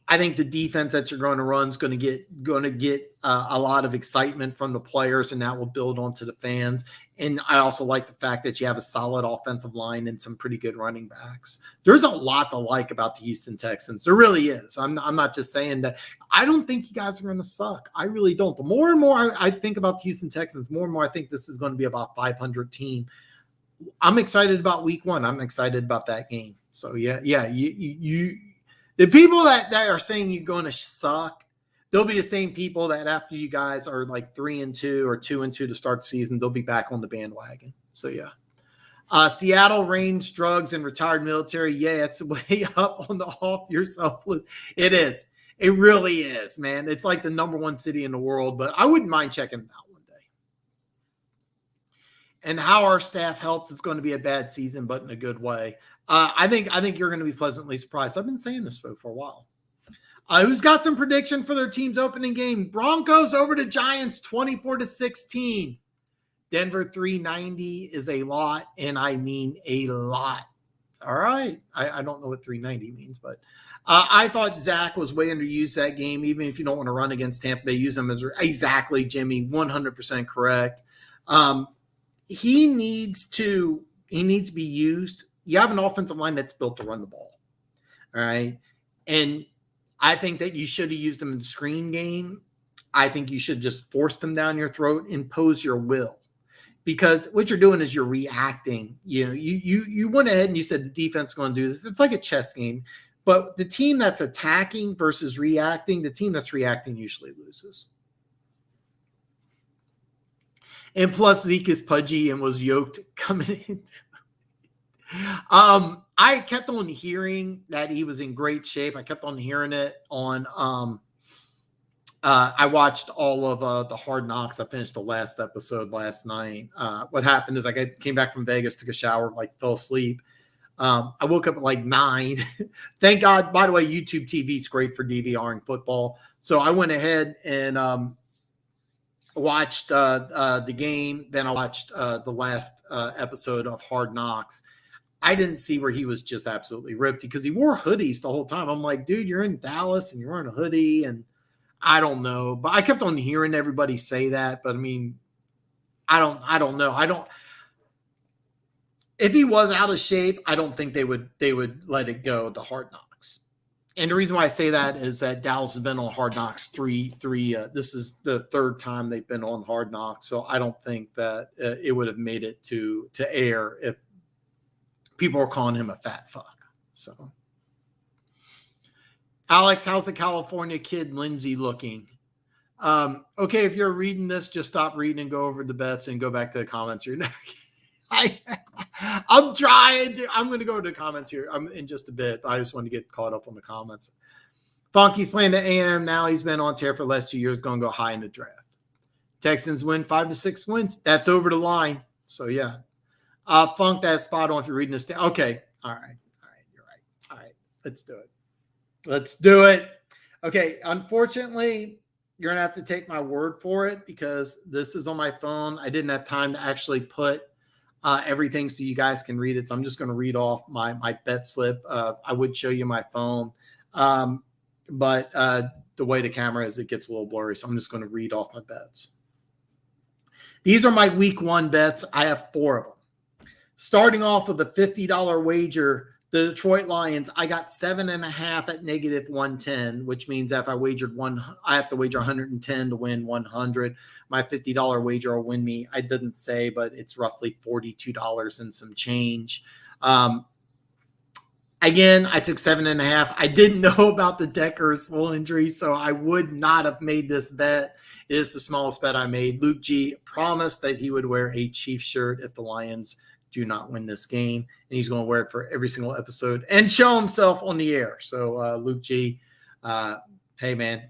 I think the defense that you're going to run is going to get a lot of excitement from the players, and that will build onto the fans. And I also like the fact that you have a solid offensive line and some pretty good running backs. There's a lot to like about the Houston Texans. There really is. I'm not just saying that. I don't think you guys are going to suck. I really don't. The more and more I think about the Houston Texans, more and more I think this is going to be about 500 team. I'm excited about week 1. I'm excited about that game. So yeah, you the people that are saying you're going to suck, they'll be the same people that after you guys are like 3-2 or 2-2 to start the season, they'll be back on the bandwagon. So yeah. Seattle reigns drugs and retired military. Yeah, it's way up on the off yourself list. It is. It really is, man. It's like the number 1 city in the world, but I wouldn't mind checking it out one day. And how our staff helps, it's going to be a bad season, but in a good way. I think you're going to be pleasantly surprised. I've been saying this for a while. Who's got some prediction for their team's opening game? Broncos over the Giants, 24-16. Denver 390 is a lot, and I mean a lot. All right. I don't know what 390 means, but I thought Zach was way underused that game. Even if you don't want to run against Tampa Bay, use him as exactly, Jimmy, 100% correct. He needs to be used. You have an offensive line that's built to run the ball. All right. And I think that you should have used them in the screen game. I think you should just force them down your throat, impose your will. Because what you're doing is you're reacting. You went ahead and you said the defense is going to do this. It's like a chess game. But the team that's attacking versus reacting, the team that's reacting usually loses. And plus Zeke is pudgy and was yoked coming in. I kept on hearing that he was in great shape. I kept on hearing it on I watched all of the Hard Knocks. I finished the last episode last night. What happened is I came back from Vegas, took a shower, fell asleep. I woke up at 9. Thank God. By the way, YouTube TV is great for DVRing football. So I went ahead and watched the game. Then I watched the last episode of Hard Knocks. I didn't see where he was just absolutely ripped because he wore hoodies the whole time. I'm like, dude, you're in Dallas and you're wearing a hoodie, and I don't know. But I kept on hearing everybody say that. But I mean, I don't know. If he was out of shape, I don't think they would let it go to Hard Knocks. And the reason why I say that is that Dallas has been on Hard Knocks three. This is the 3rd time they've been on Hard Knocks. So I don't think that it would have made it to air if people were calling him a fat fuck. So, Alex, how's the California kid Lindsay looking? Okay, if you're reading this, just stop reading and go over the bets and go back to the comments. I'm trying to. I'm going to go to the comments here in just a bit. I just want to get caught up on the comments. Funky's playing the AM now. He's been on tear for the last 2 years. Going to go high in the draft. Texans win 5-6 wins. That's over the line. So yeah. Funk, that spot on if you're reading this down. Okay. All right. You're right. All right. Let's do it. Okay. Unfortunately, you're going to have to take my word for it because this is on my phone. I didn't have time to actually put everything so you guys can read it. So I'm just going to read off my bet slip. I would show you my phone. But the way the camera is, it gets a little blurry. So I'm just going to read off my bets. These are my week 1 bets. I have 4 of them. Starting off with a $50 wager The Detroit Lions, I got 7.5 at negative 110, which means that if I wagered I have to wager 110 to win 100. My $50 wager will win me. I didn't say, but it's roughly $42 and some change. Again, I took 7.5. I didn't know about the Decker full injury, so I would not have made this bet. It is the smallest bet I made. Luke G promised that he would wear a Chiefs shirt if the Lions do not win this game, and he's going to wear it for every single episode and show himself on the air. So, Luke G, hey, man,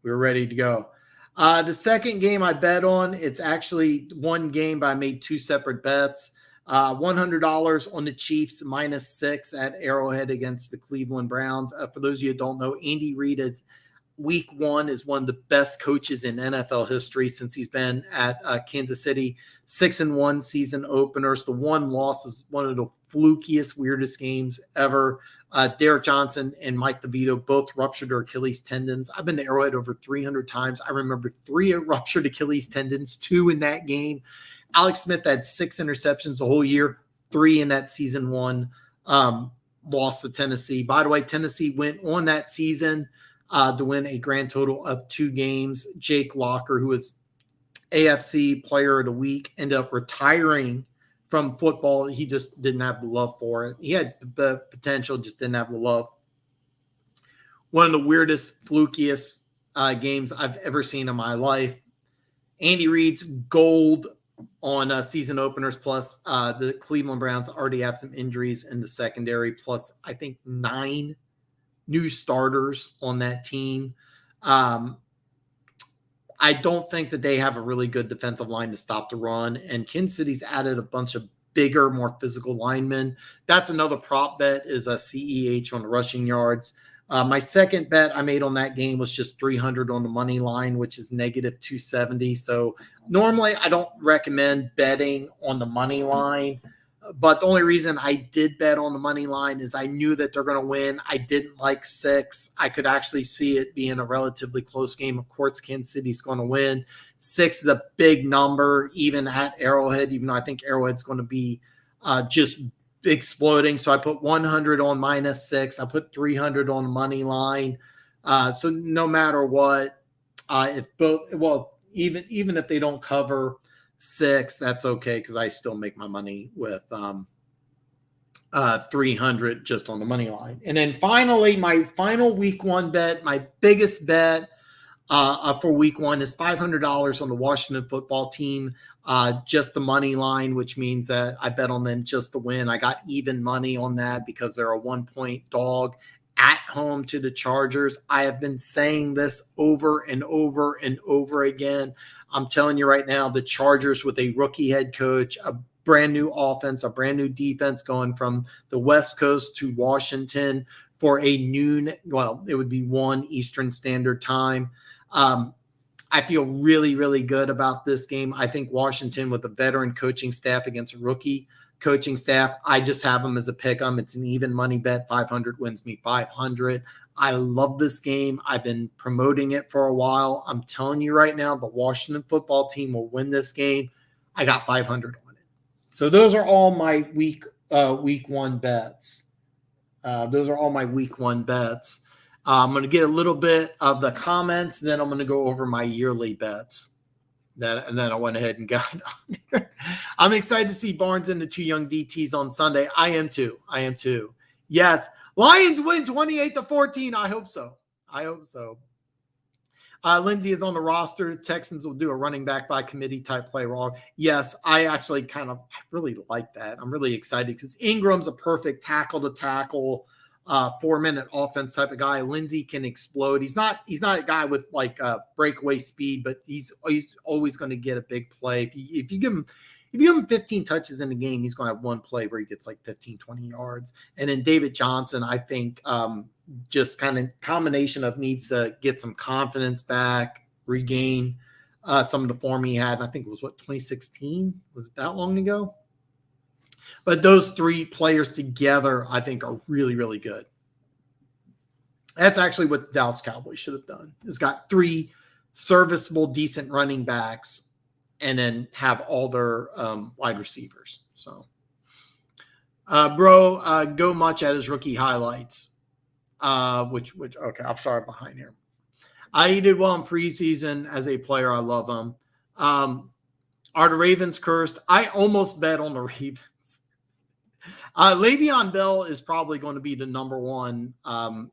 we're ready to go. The second game I bet on, it's actually one game, but I made two separate bets. $100 on the Chiefs -6 at Arrowhead against the Cleveland Browns. For those of you who don't know, Andy Reid is week one is one of the best coaches in NFL history since he's been at Kansas City. 6-1 season openers. The one loss is one of the flukiest, weirdest games ever. Derek Johnson and Mike DeVito both ruptured their Achilles tendons. I've been to Arrowhead over 300 times. I remember 3 ruptured Achilles tendons, 2 in that game. Alex Smith had 6 interceptions the whole year, 3 in that season 1 loss to Tennessee. By the way, Tennessee went on that season to win a grand total of 2 games. Jake Locker, who was AFC Player of the Week, ended up retiring from football. He just didn't have the love for it. He had the potential, just didn't have the love. One of the weirdest, flukiest games I've ever seen in my life. Andy Reid's gold on season openers, plus the Cleveland Browns already have some injuries in the secondary, plus I think 9 new starters on that team. I don't think that they have a really good defensive line to stop the run, and Kansas City's added a bunch of bigger, more physical linemen. That's another prop bet, is a CEH on the rushing yards. My second bet I made on that game was just 300 on the money line, which is negative 270. So normally I don't recommend betting on the money line, but the only reason I did bet on the money line is I knew that they're going to win. I didn't like 6. I could actually see it being a relatively close game. Of course, Kansas City's going to win. 6 is a big number, even at Arrowhead, even though I think Arrowhead's going to be just exploding. So I put 100 on -6. I put 300 on the money line. So no matter what, even if they don't cover 6, that's okay, because I still make my money with 300 just on the money line. And then finally, my final week 1 bet, my biggest bet for week 1 is $500 on the Washington football team. Just the money line, which means that I bet on them just to win. I got even money on that because they're a 1-point dog at home to the Chargers. I have been saying this over and over and over again. I'm telling you right now, the Chargers with a rookie head coach, a brand new offense, a brand new defense, going from the West Coast to Washington for a noon. Well, it would be 1 Eastern Standard Time. I feel really, really good about this game. I think Washington, with a veteran coaching staff against a rookie coaching staff, I just have them as a pick 'em. It's an even money bet. 500 wins me 500. I love this game. I've been promoting it for a while. I'm telling you right now, the Washington football team will win this game. I got 500 on it. So those are all my week 1 bets. Those are all my week 1 bets. I'm going to get a little bit of the comments, then I'm going to go over my yearly bets. And then I went ahead and got on there. I'm excited to see Barnes and the 2 young DTs on Sunday. I am too. Yes. Lions win 28-14. I hope so. Lindsay is on the roster. Texans will do a running back by committee type play wrong. Yes, I actually I really like that. I'm really excited because Ingram's a perfect tackle to tackle, 4-minute offense type of guy. Lindsay can explode. He's not a guy with like breakaway speed, but he's always going to get a big play. If you give him 15 touches in the game, he's going to have one play where he gets like 15, 20 yards. And then David Johnson, I think just kind of combination of needs to get some confidence back, regain some of the form he had. And I think it was 2016? Was it that long ago? But those 3 players together, I think, are really, really good. That's actually what the Dallas Cowboys should have done, is got 3 serviceable, decent running backs and then have all their wide receivers. So Bro, go much at his rookie highlights. Okay, I'm sorry, behind here. He did well in preseason as a player. I love him. Are the Ravens cursed? I almost bet on the Ravens. Le'Veon Bell is probably going to be the number one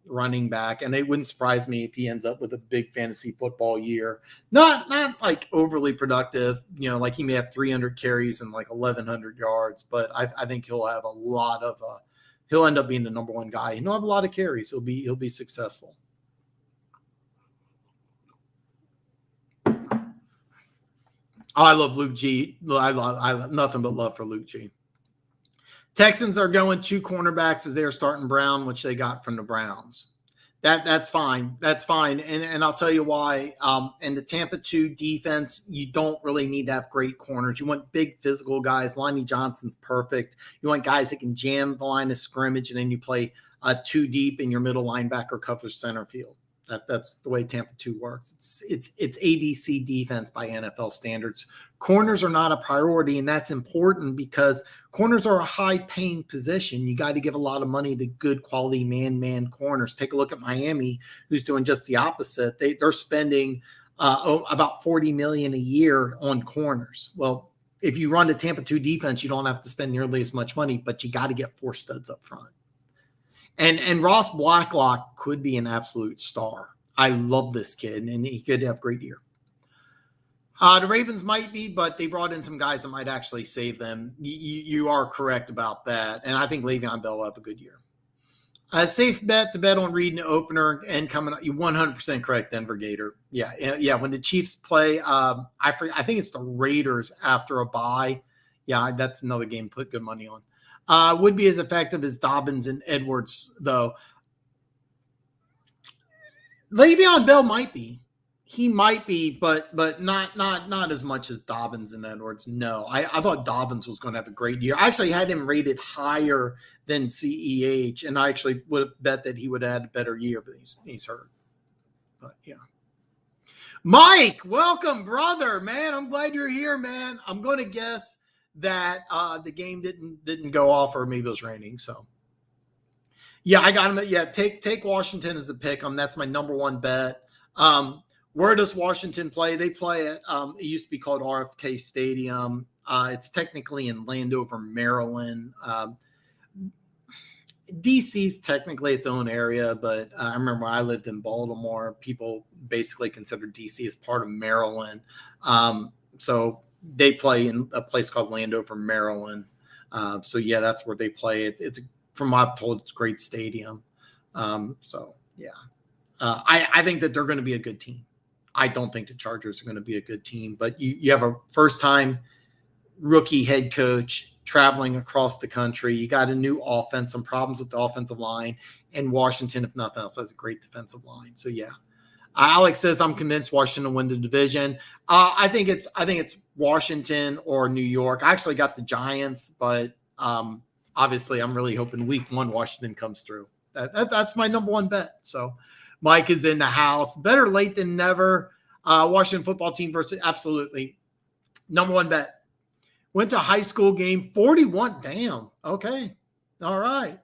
running back, and it wouldn't surprise me if he ends up with a big fantasy football year. Not like overly productive, like he may have 300 carries and like 1,100 yards, but I think he'll have a lot of. He'll end up being the number one guy. He'll have a lot of carries. He'll be successful. I love Luke G. I love nothing but love for Luke G. Texans are going 2 cornerbacks as they're starting Brown, which they got from the Browns. That's fine. That's fine. And I'll tell you why. In the Tampa 2 defense, you don't really need to have great corners. You want big physical guys. Lonnie Johnson's perfect. You want guys that can jam the line of scrimmage, and then you play 2 deep in your middle linebacker covers center field. That's the way Tampa 2 works. It's ABC defense by NFL standards. Corners are not a priority, and that's important because corners are a high-paying position. You got to give a lot of money to good quality man corners. Take a look at Miami, who's doing just the opposite. They're spending about $40 million a year on corners. Well, if you run the Tampa 2 defense, you don't have to spend nearly as much money, but you got to get 4 studs up front. And Ross Blacklock could be an absolute star. I love this kid, and he could have a great year. The Ravens might be, but they brought in some guys that might actually save them. You are correct about that, and I think Le'Veon Bell will have a good year. A safe bet to bet on Reed in the opener and coming up. You 100% correct, Denver Gator. Yeah. When the Chiefs play, I think it's the Raiders after a bye. Yeah, that's another game. Put good money on. Would be as effective as Dobbins and Edwards, though. Le'Veon Bell might be. He might be, but not as much as Dobbins and Edwards. No, I thought Dobbins was going to have a great year. I actually had him rated higher than CEH, and I actually would have bet that he would have had a better year, but he's hurt. But yeah. Mike, welcome, brother, man. I'm glad you're here, man. I'm going to guess that the game didn't go off, or maybe it was raining. So yeah, I got him. Yeah, take Washington as a pick. That's my number one bet. Where does Washington play? They play at it used to be called RFK Stadium. It's technically in Landover, Maryland. DC's technically its own area, but I remember when I lived in Baltimore, people basically considered DC as part of Maryland. So they play in a place called Landover, Maryland. So yeah, that's where they play. It's from what I'm told, it's a great stadium. So yeah, I think that they're going to be a good team. I don't think the Chargers are going to be a good team, but you have a first-time rookie head coach traveling across the country. You got a new offense, some problems with the offensive line, and Washington, if nothing else, has a great defensive line. So yeah. Alex says, I'm convinced Washington will win the division. I think it's Washington or New York. I actually got the Giants, but obviously I'm really hoping week 1 Washington comes through. That's my number one bet. So Mike is in the house. Better late than never. Washington football team versus absolutely. Number one bet. Went to high school game, 41. Damn. Okay. All right.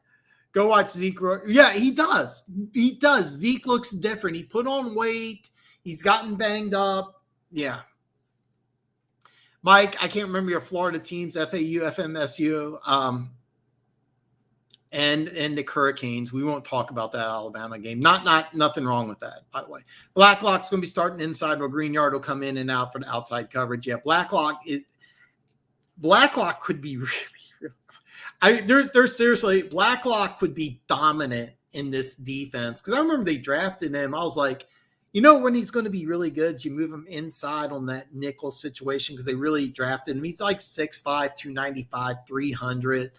Go watch Zeke. Yeah, he does. He does. Zeke looks different. He put on weight. He's gotten banged up. Yeah. Mike, I can't remember your Florida teams, FAU, FMSU, and the Hurricanes. We won't talk about that Alabama game. Nothing wrong with that, by the way. Blacklock's going to be starting inside, while Greenyard will come in and out for the outside coverage. Yeah, Blacklock could be there's seriously, Blacklock could be dominant in this defense. Because I remember they drafted him. I was like, when he's going to be really good, you move him inside on that nickel situation, because they really drafted him. He's like 6'5", 295, 300.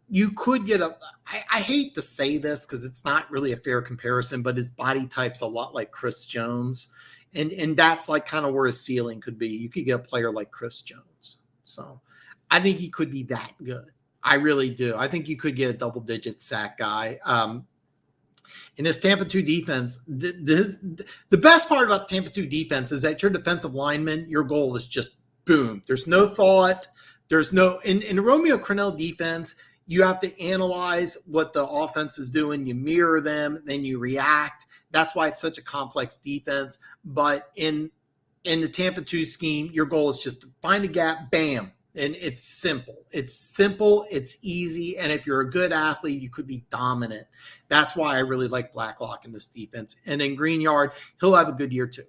You could get I hate to say this because it's not really a fair comparison, but his body type's a lot like Chris Jones. And that's like kind of where his ceiling could be. You could get a player like Chris Jones. So I think he could be that good. I really do. I think you could get a double-digit sack guy. In this Tampa 2 defense, the best part about Tampa 2 defense is that your defensive lineman, your goal is just boom. There's no thought. There's no in the Romeo Crennel defense, you have to analyze what the offense is doing, you mirror them, then you react. That's why it's such a complex defense. But in the Tampa 2 scheme, your goal is just to find a gap, bam. And it's simple. It's easy. And if you're a good athlete, you could be dominant. That's why I really like Blacklock in this defense. And in Greenyard, he'll have a good year too.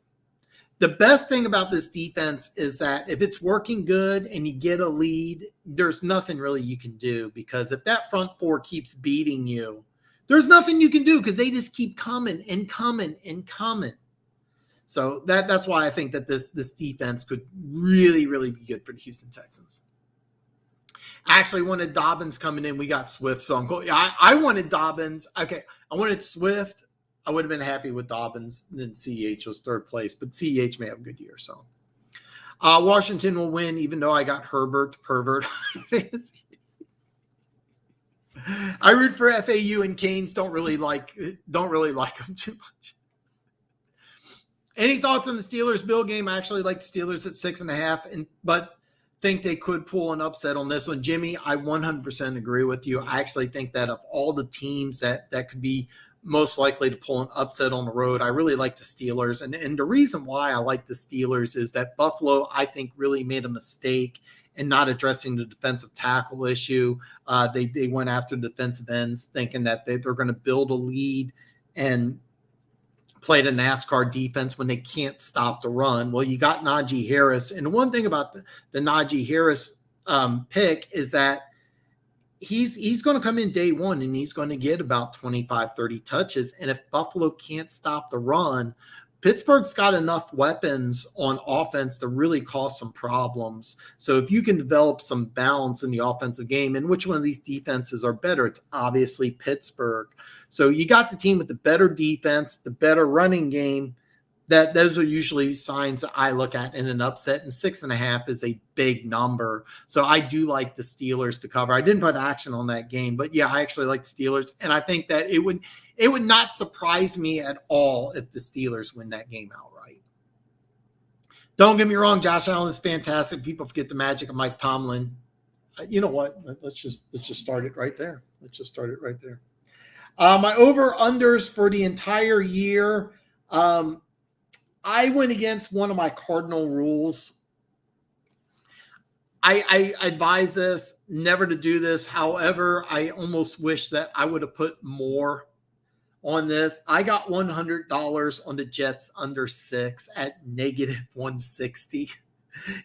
The best thing about this defense is that if it's working good and you get a lead, there's nothing really you can do, because if that front four keeps beating you, there's nothing you can do because they just keep coming and coming and coming. So that's why I think that this defense could really, really be good for the Houston Texans. I actually wanted Dobbins coming in. We got Swift, so I'm going. I wanted Dobbins. Okay, I wanted Swift. I would have been happy with Dobbins. And then CEH was third place, but CEH may have a good year. So Washington will win, even though I got Herbert, pervert. I root for FAU, and Canes don't really like them too much. Any thoughts on the Steelers-Bill game? I actually like the Steelers at 6.5, but think they could pull an upset on this one. Jimmy, I 100% agree with you. I actually think that of all the teams that could be most likely to pull an upset on the road, I really like the Steelers. And the reason why I like the Steelers is that Buffalo, I think, really made a mistake in not addressing the defensive tackle issue. They went after defensive ends thinking that they're going to build a lead and play the NASCAR defense when they can't stop the run. Well, you got Najee Harris. And one thing about the Najee Harris pick is that he's going to come in day one and he's going to get about 25, 30 touches. And if Buffalo can't stop the run, Pittsburgh's got enough weapons on offense to really cause some problems. So if you can develop some balance in the offensive game, and which one of these defenses are better, it's obviously Pittsburgh. So you got the team with the better defense, the better running game. Those are usually signs that I look at in an upset, and 6.5 is a big number. So I do like the Steelers to cover. I didn't put action on that game, but yeah, I actually like the Steelers, and I think that it would not surprise me at all if the Steelers win that game outright. Don't get me wrong, Josh Allen is fantastic. People forget the magic of Mike Tomlin. You know what? Let's just start it right there. My over-unders for the entire year. I went against one of my cardinal rules. I advise this, never to do this. However, I almost wish that I would have put more on this. I got $100 on the Jets under 6 at -160.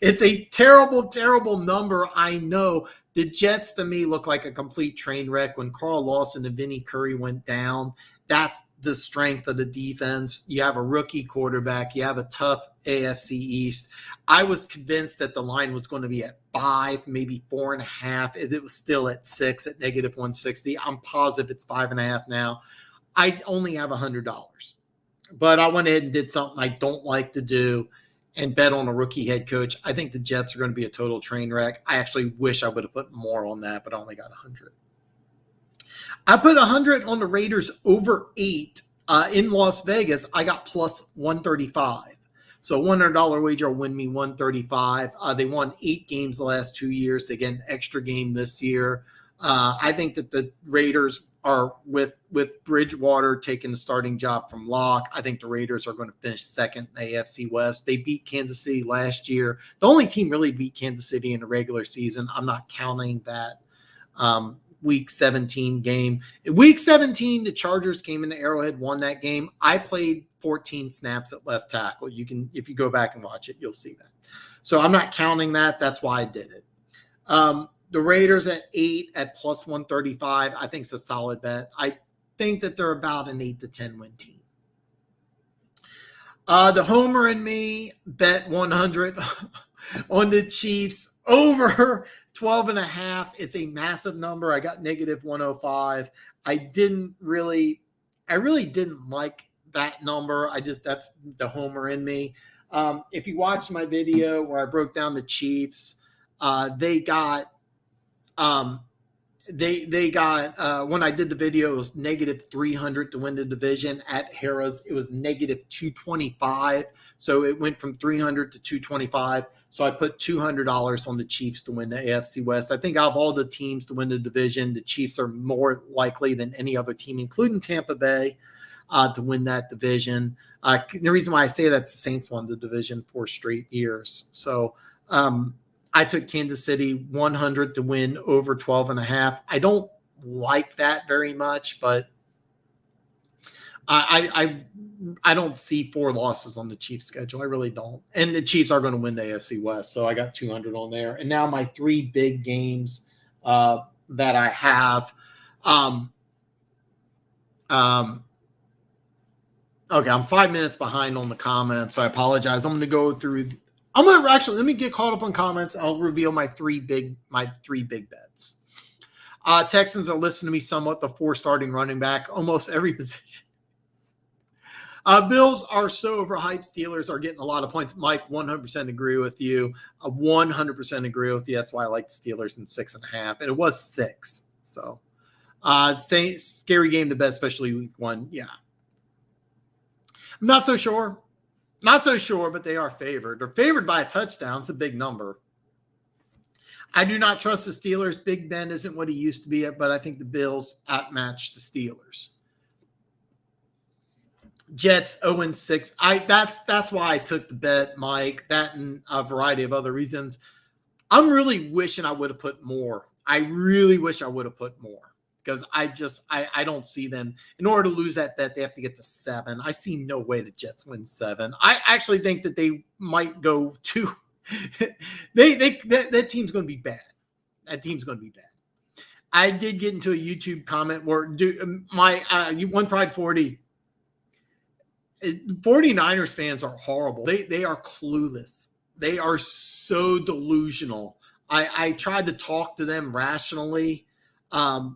It's a terrible, terrible number. I know. The Jets to me look like a complete train wreck. When Carl Lawson and Vinny Curry went down, that's the strength of the defense. You have a rookie quarterback. You have a tough AFC East. I was convinced that the line was going to be at 5, maybe 4.5. It was still at 6 at -160. I'm positive it's 5.5 now. I only have $100, but I went ahead and did something I don't like to do and bet on a rookie head coach. I think the Jets are going to be a total train wreck. I actually wish I would have put more on that, but I only got 100. I put 100 on the Raiders over 8 in Las Vegas. I got plus 135. So $100 wager will win me 135. They won 8 games the last 2 years. They get an extra game this year. I think that the Raiders are with Bridgewater taking the starting job from Locke. I think the Raiders are going to finish second in the AFC West. They beat Kansas City last year. The only team really beat Kansas City in the regular season. I'm not counting that Week 17 game. In Week 17, the Chargers came into Arrowhead, won that game. I played 14 snaps at left tackle. You can, if you go back and watch it, you'll see that. So I'm not counting that. That's why I did it. The Raiders at 8 at plus 135, I think it's a solid bet. I think that they're about an 8 to 10 win team. The Homer and me bet 100 on the Chiefs over 12.5. It's a massive number. I got -105. I really didn't like that number. That's the Homer in me. If you watch my video where I broke down the Chiefs, they got when I did the video, it was -300 to win the division. At Harrah's, it was -225. So it went from 300 to 225. So I put $200 on the Chiefs to win the AFC West. I think out of all the teams to win the division, the Chiefs are more likely than any other team, including Tampa Bay, to win that division. The reason why I say that, the Saints won the division 4 straight years. So I took Kansas City 100 to win over 12.5. I don't like that very much, but I don't see 4 losses on the Chiefs schedule. I really don't. And the Chiefs are going to win the AFC West. So I got 200 on there. And now my 3 big games that I have. Okay, I'm 5 minutes behind on the comments, so I apologize. I'm going to go through. Let me get caught up on comments. I'll reveal my three big bets. Texans are listening to me somewhat. The 4 starting running back, almost every position. Bills are so overhyped. Steelers are getting a lot of points. Mike, 100% agree with you. 100% agree with you. That's why I like the Steelers in 6.5, and it was 6. So, scary game to bet, especially week 1. Yeah. I'm not so sure, but they are favored. They're favored by a touchdown. It's a big number. I do not trust the Steelers. Big Ben isn't what he used to be, but I think the Bills outmatch the Steelers. Jets 0-6. That's why I took the bet, Mike. That and a variety of other reasons. I'm really wishing I would have put more. I really wish I would have put more. Because I don't see them. In order to lose that bet, they have to get to 7. I see no way the Jets win 7. I actually think that they might go 2. That team's going to be bad. That team's going to be bad. I did get into a YouTube comment where my One Pride 40. 49ers fans are horrible. They are clueless. They are so delusional. I tried to talk to them rationally.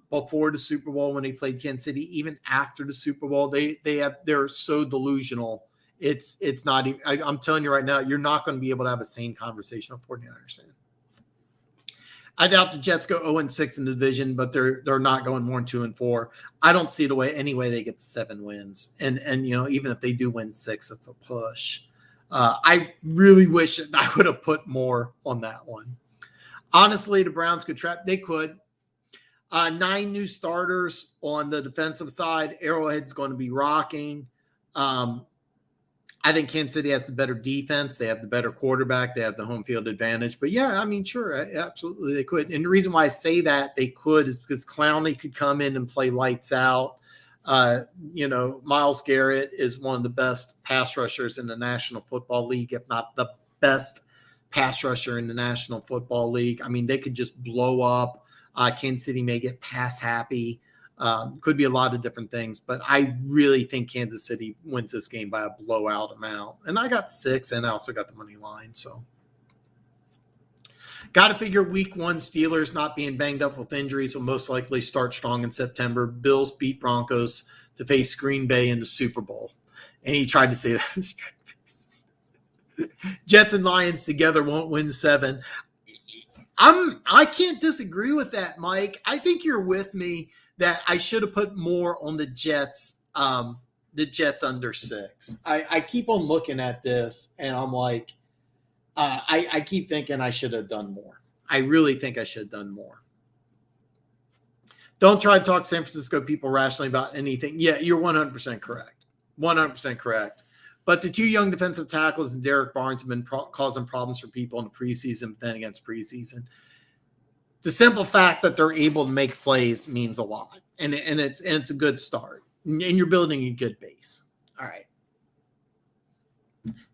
Before the Super Bowl when they played Kansas City, even after the Super Bowl, they're so delusional. It's not even, I'm telling you right now, you're not going to be able to have a sane conversation with 49ers fan. I doubt the Jets go 0-6 in the division, but they're not going more than 2-4. I don't see any way they get to 7 wins. And even if they do win 6, it's a push. I really wish I would have put more on that one. Honestly, the Browns could trap. They could. 9 new starters on the defensive side. Arrowhead's going to be rocking. I think Kansas City has the better defense. They have the better quarterback. They have the home field advantage. But, yeah, I mean, sure, absolutely they could. And the reason why I say that they could is because Clowney could come in and play lights out. Myles Garrett is one of the best pass rushers in the National Football League, if not the best pass rusher in the National Football League. I mean, they could just blow up. Kansas City may get pass happy. Could be a lot of different things, but I really think Kansas City wins this game by a blowout amount. And I got 6, and I also got the money line. So, got to figure week 1 Steelers not being banged up with injuries will most likely start strong in September. Bills beat Broncos to face Green Bay in the Super Bowl. And he tried to say that. Jets and Lions together won't win 7. I can't disagree with that, Mike. I think you're with me that I should have put more on the Jets under 6. I keep on looking at this and I'm like, I keep thinking I should have done more. I really think I should have done more. Don't try to talk San Francisco people rationally about anything. Yeah, you're 100% correct. 100% correct. But the 2 young defensive tackles and Derek Barnes have been causing problems for people in the preseason, but then against preseason. The simple fact that they're able to make plays means a lot, and it's a good start. And you're building a good base. All right.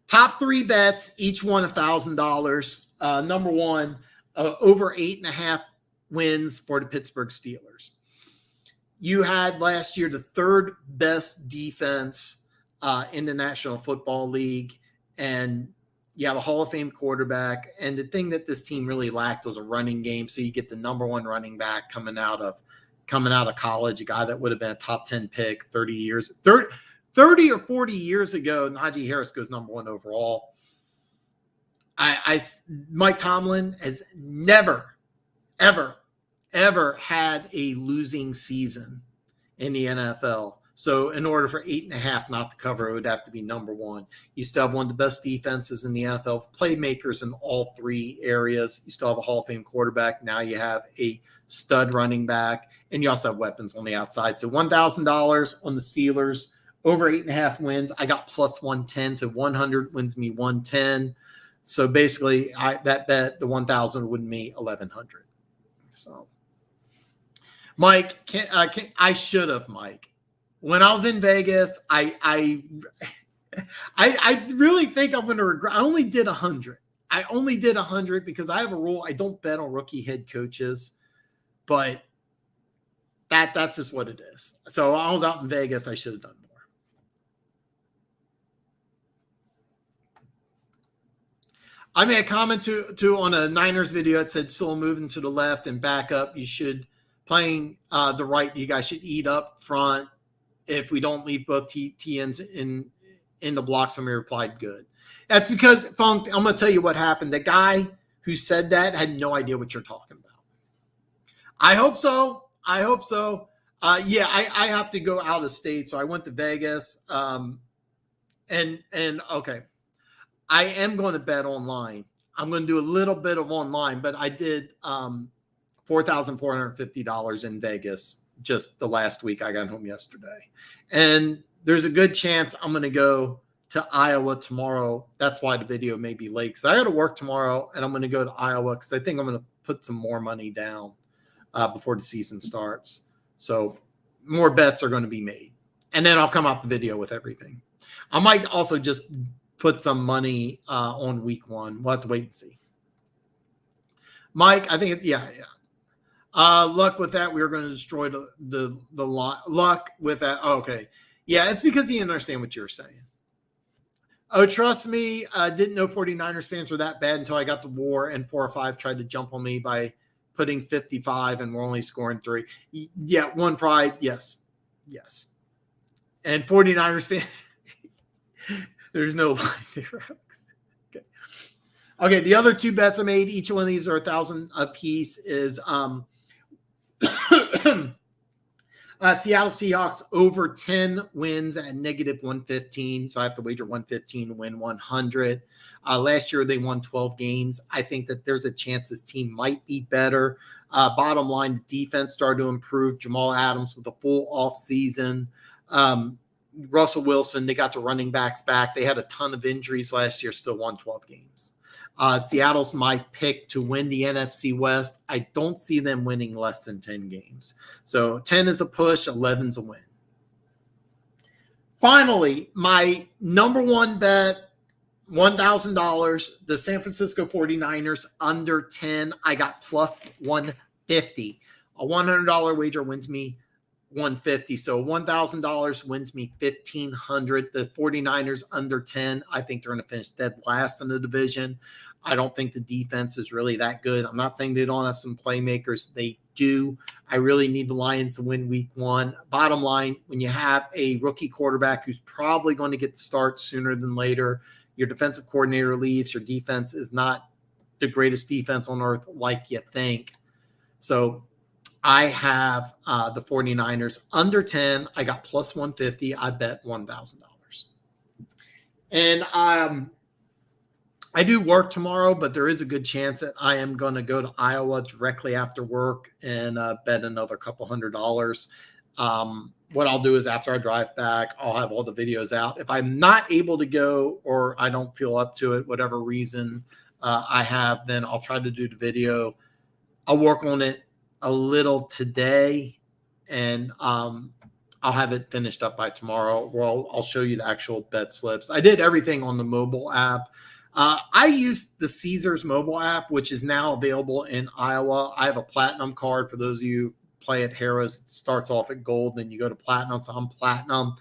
Top 3 bets, each one $1,000. Number 1, over 8.5 wins for the Pittsburgh Steelers. You had last year the 3rd best defense in the National Football League, and you have a Hall of Fame quarterback. And the thing that this team really lacked was a running game. So you get the number 1 running back coming out of college, a guy that would have been a top 10 pick 30 or 40 years ago. Najee Harris goes number 1 overall. Mike Tomlin has never, ever had a losing season in the NFL. So in order for 8.5 not to cover, it would have to be number one. You still have one of the best defenses in the NFL, playmakers in all three areas. You still have a Hall of Fame quarterback. Now you have a stud running back, and you also have weapons on the outside. So $1,000 on the Steelers, over 8.5 wins. I got plus 110, so 100 wins me 110. So basically, that bet, the 1,000 would me 1,100. So, Mike, I should have, Mike. When I was in Vegas, I really think I'm going to regret. I only did 100. I only did 100 because I have a rule. I don't bet on rookie head coaches, but that's just what it is. So I was out in Vegas. I should have done more. I made a comment to on a Niners video that said still moving to the left and back up. You should playing the right. You guys should eat up front. If we don't leave both TNs in the block, somebody replied, good. That's because, Funk, I'm going to tell you what happened. The guy who said that had no idea what you're talking about. I hope so. I hope so. Yeah, I have to go out of state, so I went to Vegas. And okay, I am going to bet online. I'm going to do a little bit of online, but I did $4,450 in Vegas just the last week. I got home yesterday. And there's a good chance I'm going to go to Iowa tomorrow. That's why the video may be late, because I got to work tomorrow, and I'm going to go to Iowa because I think I'm going to put some more money down before the season starts. So more bets are going to be made. And then I'll come out the video with everything. I might also just put some money on week one. We'll have to wait and see. Mike, I think, yeah. Luck with that. We were going to destroy the line. Luck with that. Oh, okay. Yeah, it's because he didn't understand what you were saying. Oh, trust me. I didn't know 49ers fans were that bad until I got the war, and 4 or 5 tried to jump on me by putting 55, and we're only scoring 3. Yeah, one pride. Yes. Yes. And 49ers fans, there's no line there. Okay. Okay, the other 2 bets I made, each one of these are 1,000 a piece, is Seattle Seahawks over 10 wins at -115. So I have to wager 115 to win 100. Last year, they won 12 games. I think that there's a chance this team might be better. Bottom line, defense started to improve. Jamal Adams with a full off season. Russell Wilson, they got the running backs back. They had a ton of injuries last year, still won 12 games. Seattle's my pick to win the NFC West. I don't see them winning less than 10 games. So 10 is a push, 11's a win. Finally, my number one bet, $1,000, the San Francisco 49ers under 10. I got plus 150. A $100 wager wins me 150. So $1,000 wins me 1,500. The 49ers under 10. I think they're going to finish dead last in the division. I don't think the defense is really that good. I'm not saying they don't have some playmakers. They do. I really need the Lions to win week one. Bottom line, when you have a rookie quarterback who's probably going to get the start sooner than later, your defensive coordinator leaves, your defense is not the greatest defense on earth like you think. So I have the 49ers under 10. I got plus 150. I bet $1,000. And I do work tomorrow, but there is a good chance that I am going to go to Iowa directly after work and bet another couple $100. What I'll do is after I drive back, I'll have all the videos out. If I'm not able to go or I don't feel up to it, whatever reason I have, then I'll try to do the video. I'll work on it a little today, and I'll have it finished up by tomorrow. Well, I'll show you the actual bet slips. I did everything on the mobile app. I used the Caesars mobile app, which is now available in Iowa. I have a platinum card for those of you who play at Harris. It starts off at gold, then you go to platinum. So I'm platinum.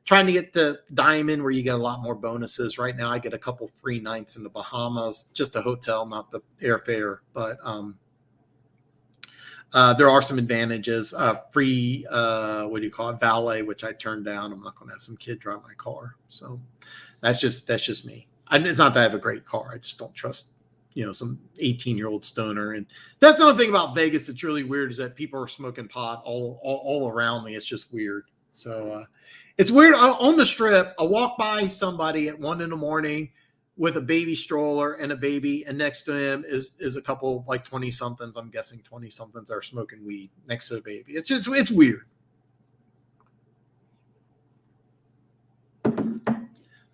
Trying to get to diamond where you get a lot more bonuses. Right now I get a couple free nights in the Bahamas, just a hotel, not the airfare. But there are some advantages. Free, valet, which I turned down. I'm not going to have some kid drive my car. So that's just me. It's not that I have a great car. I just don't trust, some 18-year-old stoner. And that's another thing about Vegas that's really weird is that people are smoking pot all around me. It's just weird. So it's weird. On the Strip, I walk by somebody at 1 a.m. with a baby stroller and a baby, and next to him is a couple like 20-somethings. I'm guessing 20-somethings are smoking weed next to the baby. It's weird.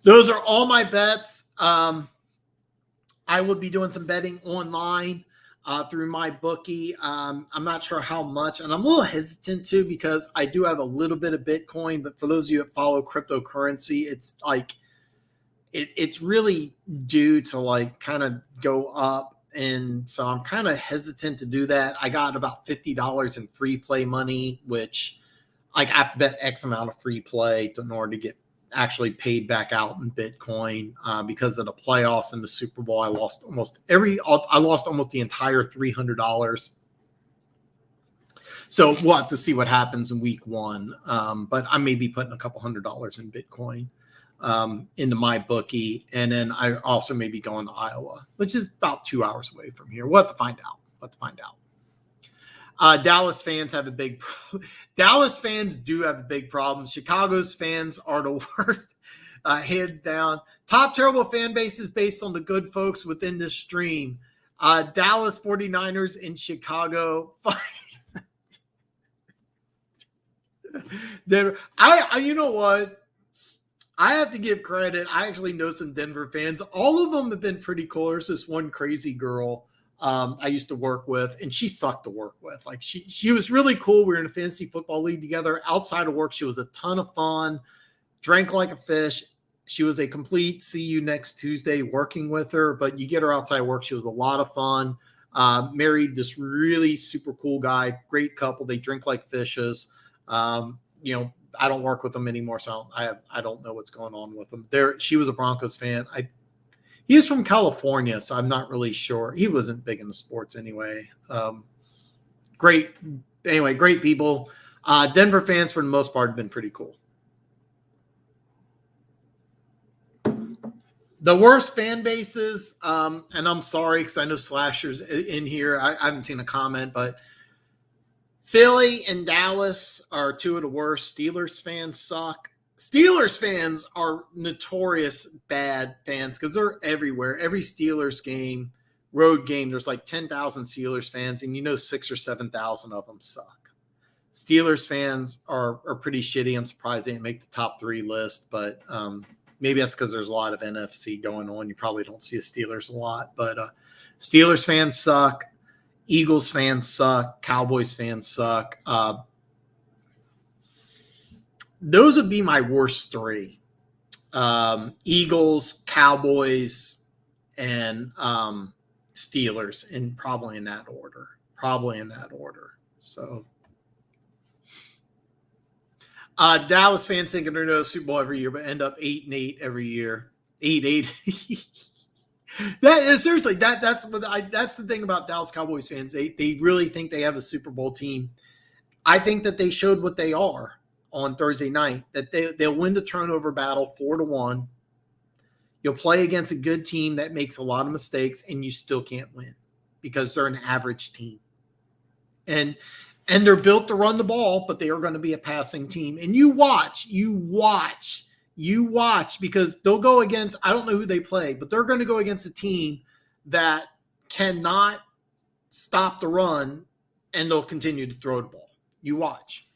Those are all my bets. I will be doing some betting online through my bookie. I'm not sure how much, and I'm a little hesitant to because I do have a little bit of Bitcoin. But for those of you that follow cryptocurrency, it's like it's really due to like kind of go up, and so I'm kind of hesitant to do that. I got about $50 in free play money, which like I have to bet X amount of free play in order to get actually paid back out in Bitcoin. Because of the playoffs and the Super Bowl, I lost almost the entire $300. So we'll have to see what happens in week 1. But I may be putting a couple $100 in Bitcoin into my bookie. And then I also may be going to Iowa, which is about 2 hours away from here. We'll have to find out. Dallas fans have a big Dallas fans do have a big problem. Chicago's fans are the worst, hands down. Top terrible fan base is based on the good folks within this stream. Dallas 49ers in Chicago. You know what? I have to give credit. I actually know some Denver fans. All of them have been pretty cool. There's this one crazy girl I used to work with, and she sucked to work with. Like she was really cool. We were in a fantasy football league together. Outside of work, she was a ton of fun, drank like a fish. She was a complete see you next Tuesday working with her, but you get her outside work. She was a lot of fun. Married this really super cool guy, great couple. They drink like fishes. I don't work with them anymore, so I don't know what's going on with them. She was a Broncos fan. He was from California, so I'm not really sure. He wasn't big into sports anyway. Great people. Denver fans, for the most part, have been pretty cool. The worst fan bases, and I'm sorry because I know Slasher's in here. I haven't seen a comment, but Philly and Dallas are two of the worst. Steelers fans suck. Steelers fans are notorious bad fans because they're everywhere. Every Steelers game, road game, there's like 10,000 Steelers fans, and 6,000 or 7,000 of them suck. Steelers fans are pretty shitty. I'm surprised they didn't make the top 3 list, but maybe that's because there's a lot of NFC going on. You probably don't see the Steelers a lot, but Steelers fans suck. Eagles fans suck. Cowboys fans suck. Those would be my worst 3. Eagles, Cowboys, and Steelers, and probably in that order. So Dallas fans think they're going to the Super Bowl every year, but end up 8-8 every year. 8-8. That is seriously that's the thing about Dallas Cowboys fans. They really think they have a Super Bowl team. I think that they showed what they are on Thursday night, that they'll win the turnover battle 4-1. You'll play against a good team that makes a lot of mistakes, and you still can't win because they're an average team. And they're built to run the ball, but they are going to be a passing team. And you watch because they'll go against, I don't know who they play, but they're going to go against a team that cannot stop the run, and they'll continue to throw the ball. You watch.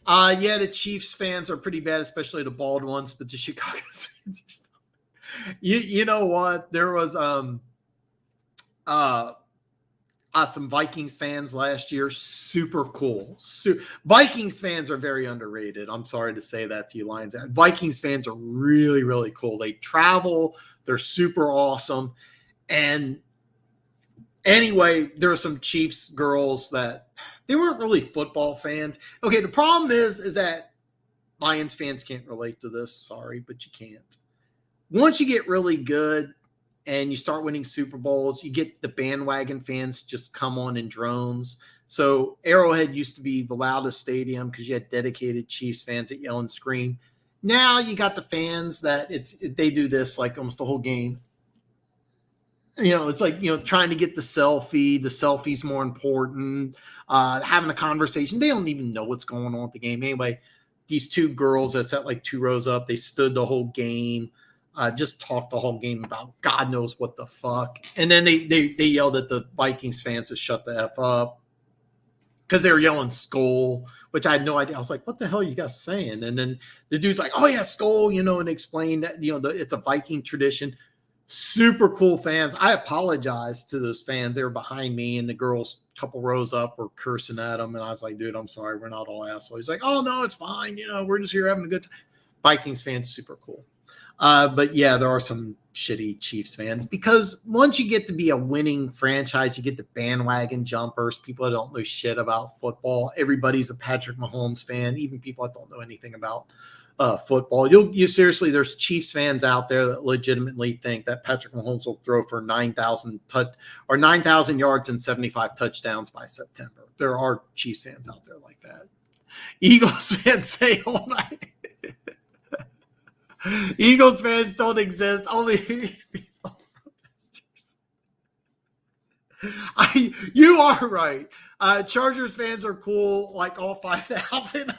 The Chiefs fans are pretty bad, especially the bald ones, but the Chicago fans are still. You know what? There was some Vikings fans last year. Super cool. Vikings fans are very underrated. I'm sorry to say that to you, Lions. Vikings fans are really, really cool. They travel. They're super awesome. And anyway, there are some Chiefs girls that they weren't really football fans. Okay, the problem is that Lions fans can't relate to this. Sorry, but you can't. Once you get really good and you start winning Super Bowls, you get the bandwagon fans just come on in drones. So Arrowhead used to be the loudest stadium because you had dedicated Chiefs fans that yell and scream. Now you got the fans that they do this like almost the whole game. it's like, trying to get the selfie's more important, having a conversation. They don't even know what's going on with the game. Anyway, these two girls that sat like 2 rows up, they stood the whole game, just talked the whole game about God knows what the fuck. And then they yelled at the Vikings fans to shut the F up because they were yelling "Skol," which I had no idea. I was like, what the hell are you guys saying? And then the dude's like, oh yeah, Skol, and explained that, it's a Viking tradition. Super cool fans. I apologize to those fans. They were behind me, and the girls a couple rows up were cursing at them. And I was like, dude, I'm sorry. We're not all assholes. He's like, oh, no, it's fine. We're just here having a good time. Vikings fans, super cool. But yeah, there are some shitty Chiefs fans because once you get to be a winning franchise, you get the bandwagon jumpers, people that don't know shit about football. Everybody's a Patrick Mahomes fan, even people that don't know anything about football. You seriously, there's Chiefs fans out there that legitimately think that Patrick Mahomes will throw for 9,000 yards and 75 touchdowns by September. There are Chiefs fans out there like that. Eagles fans say all night. Eagles fans don't exist. Only protesters. You are right. Chargers fans are cool, like all 5,000.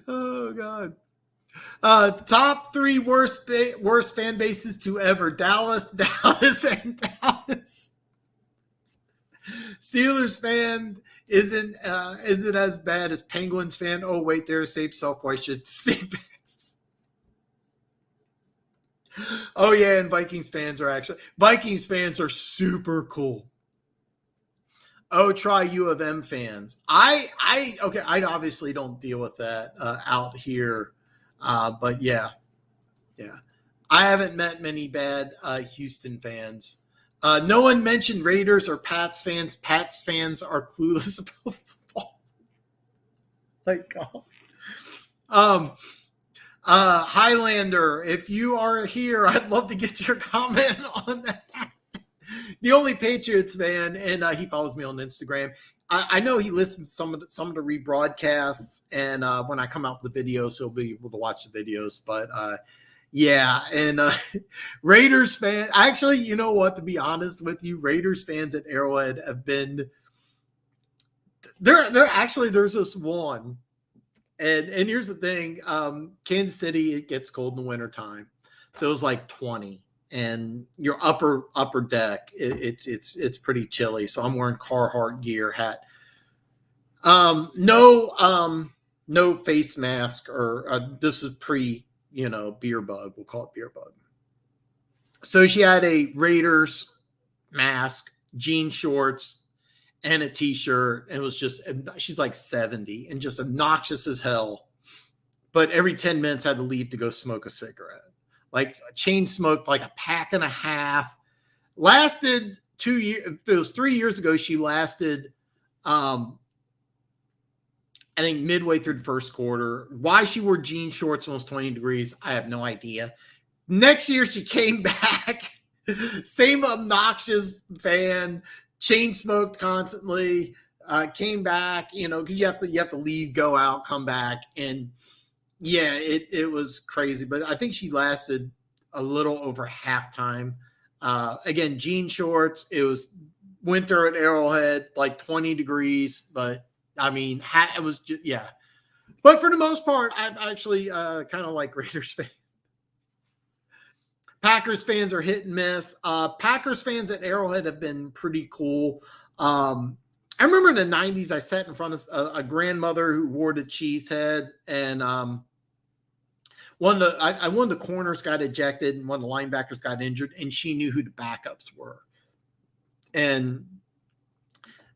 Oh God. Top 3 worst fan bases to ever: Dallas, and Dallas. Steelers fan isn't as bad as Penguins fan. Oh wait, they're a safe self-voiced stink fans. Oh yeah, and Vikings fans are super cool. Oh, try U of M fans. I obviously don't deal with that out here, but yeah. I haven't met many bad Houston fans. No one mentioned Raiders or Pats fans. Pats fans are clueless about football. Like, Highlander, if you are here, I'd love to get your comment on that. The only Patriots fan, and he follows me on Instagram. I know he listens to some of the rebroadcasts, and when I come out with the videos, he'll be able to watch the videos. But yeah, and Raiders fan. Actually, you know what? To be honest with you, Raiders fans at Arrowhead have been. There's this one, and here's the thing: Kansas City, it gets cold in the wintertime, so it was like 20. And your upper deck, it's pretty chilly. So I'm wearing Carhartt gear, hat. No face mask or this is pre, beer bug. We'll call it beer bug. So she had a Raiders mask, jean shorts, and a t-shirt. And it was she's like 70 and just obnoxious as hell. But every 10 minutes had to leave to go smoke a cigarette. Like chain smoked like a pack and a half. Lasted 2 years. It was 3 years ago. She lasted, I think midway through the first quarter. Why she wore jean shorts when it was 20 degrees, I have no idea. Next year she came back. Same obnoxious fan. Chain smoked constantly. Came back. Because you have to leave, go out, come back, and. Yeah, it was crazy, but I think she lasted a little over halftime. Again, jean shorts. It was winter at Arrowhead, like 20 degrees, but I mean, it was just, yeah. But for the most part, I've actually kind of like Raiders fans. Packers fans are hit and miss. Packers fans at Arrowhead have been pretty cool. I remember in the 90s, I sat in front of a grandmother who wore the cheese head, and one of the corners got ejected and one of the linebackers got injured, and she knew who the backups were. And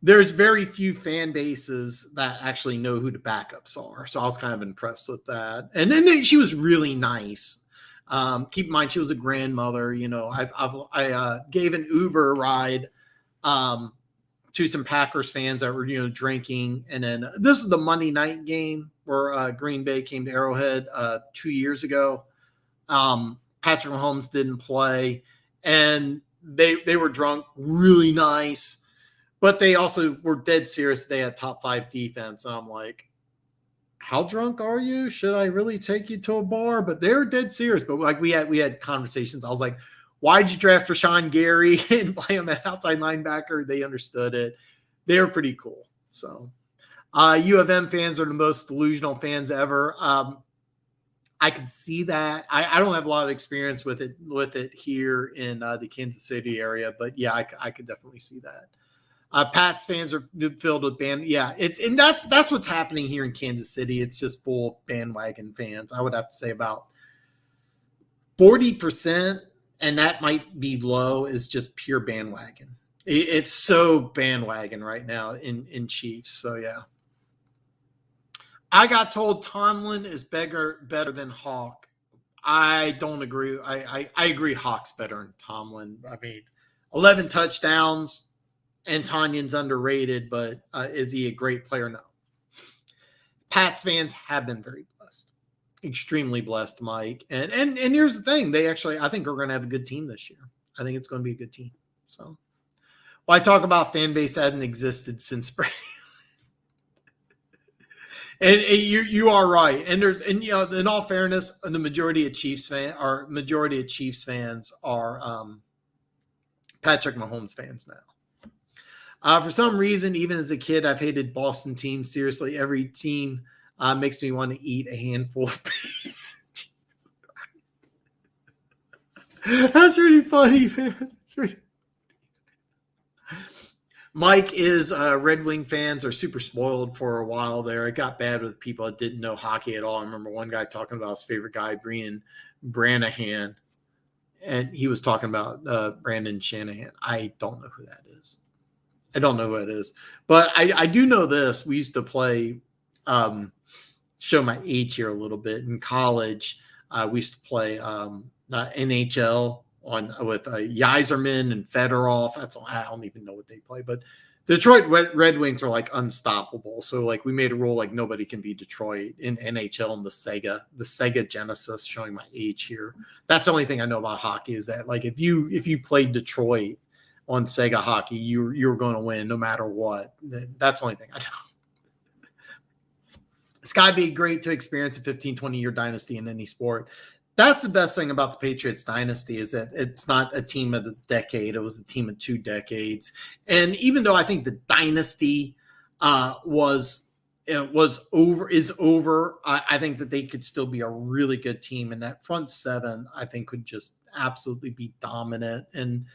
there's very few fan bases that actually know who the backups are. So I was kind of impressed with that. And then she was really nice. Keep in mind, she was a grandmother. I gave an Uber ride to some Packers fans that were, drinking. And then this is the Monday night game where Green Bay came to Arrowhead 2 years ago. Patrick Mahomes didn't play, and they were drunk, really nice, but they also were dead serious. They had top 5 defense. And I'm like, how drunk are you? Should I really take you to a bar? But they're dead serious. But like we had conversations. I was like, why'd you draft Rashawn Gary and play him at outside linebacker? They understood it. They're pretty cool. So U of M fans are the most delusional fans ever. I can see that. I don't have a lot of experience with it here in the Kansas City area, but yeah, I could definitely see that. Pats fans are filled with that's what's happening here in Kansas City. It's just full of bandwagon fans. I would have to say about 40%, and that might be low, is just pure bandwagon. It's so bandwagon right now in Chiefs. So yeah. I got told Tomlin is better than Hawk. I don't agree. I agree Hawk's better than Tomlin. I mean, 11 touchdowns, and Tanyan's underrated, but is he a great player? No. Pats fans have been very blessed. Extremely blessed, Mike. And here's the thing. I think we're going to have a good team this year. I think it's going to be a good team. So, I talk about fan base hadn't existed since Brady. And you are right. And in all fairness, the majority of Chiefs fans are Patrick Mahomes fans now. For some reason, even as a kid, I've hated Boston teams. Seriously, every team makes me want to eat a handful of peas. That's really funny, man. It's really... Mike is Red Wing fans are super spoiled for a while there. It got bad with people that didn't know hockey at all. I remember one guy talking about his favorite guy, Brian Branahan, and he was talking about Brandon Shanahan. I don't know who that is. But I do know this. We used to play, show my age here a little bit. In college, we used to play NHL with Yzerman and Fedorov. I don't even know what they play, but Detroit Red Wings are like unstoppable. So like we made a rule like nobody can beat Detroit in NHL and the Sega Genesis. Showing my age here. That's the only thing I know about hockey is that like if you played Detroit on Sega hockey, you're going to win no matter what. That's the only thing I know. It's got to be great to experience a 15, 20-year dynasty in any sport. That's the best thing about the Patriots dynasty is that it's not a team of the decade. It was a team of 2 decades. And even though I think the dynasty is over, I think that they could still be a really good team. And that front 7, I think, could just absolutely be dominant. And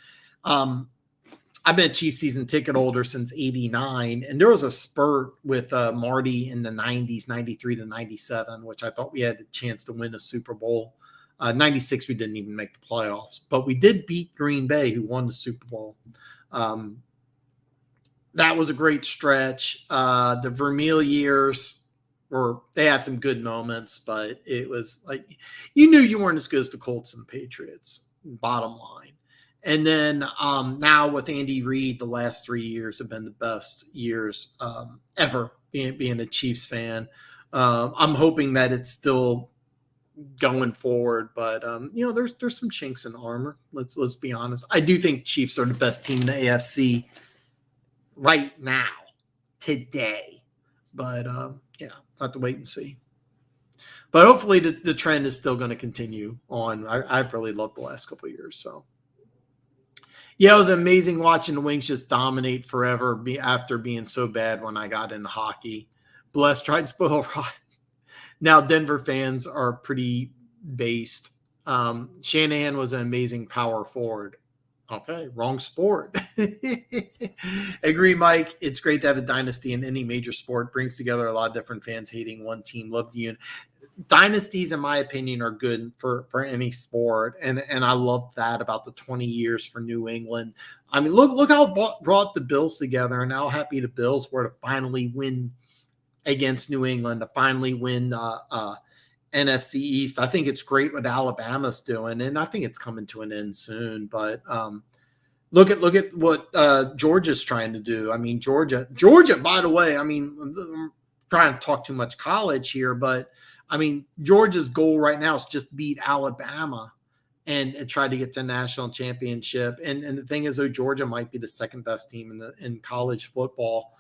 I've been a Chiefs season ticket holder since 89. And there was a spurt with Marty in the 90s, 93 to 97, which I thought we had the chance to win a Super Bowl. 96, we didn't even make the playoffs, but we did beat Green Bay, who won the Super Bowl. That was a great stretch. The Vermeil years they had some good moments, but it was like, you knew you weren't as good as the Colts and the Patriots, bottom line. And then now with Andy Reid, the last 3 years have been the best years ever being a Chiefs fan. I'm hoping that it's still going forward, but there's some chinks in armor. Let's be honest. I do think Chiefs are the best team in the AFC right now, today. But have to wait and see. But hopefully the trend is still going to continue on. I've really loved the last couple of years. So yeah, it was amazing watching the Wings just dominate forever after being so bad when I got into hockey. Bless tried to spoil rotten. Now, Denver fans are pretty based. Shanahan was an amazing power forward. Okay, wrong sport. Agree, Mike. It's great to have a dynasty in any major sport. Brings together a lot of different fans hating one team. Love the dynasties, in my opinion, are good for any sport. And I love that about the 20 years for New England. I mean, look how brought the Bills together and how happy the Bills were to finally win against New England, to finally win NFC East. I think it's great what Alabama's doing, and I think it's coming to an end soon. But look at what Georgia's trying to do. I mean, Georgia, by the way, I mean, I'm trying to talk too much college here, but I mean, Georgia's goal right now is just beat Alabama and try to get to the national championship. And the thing is, though, Georgia might be the second best team in college football.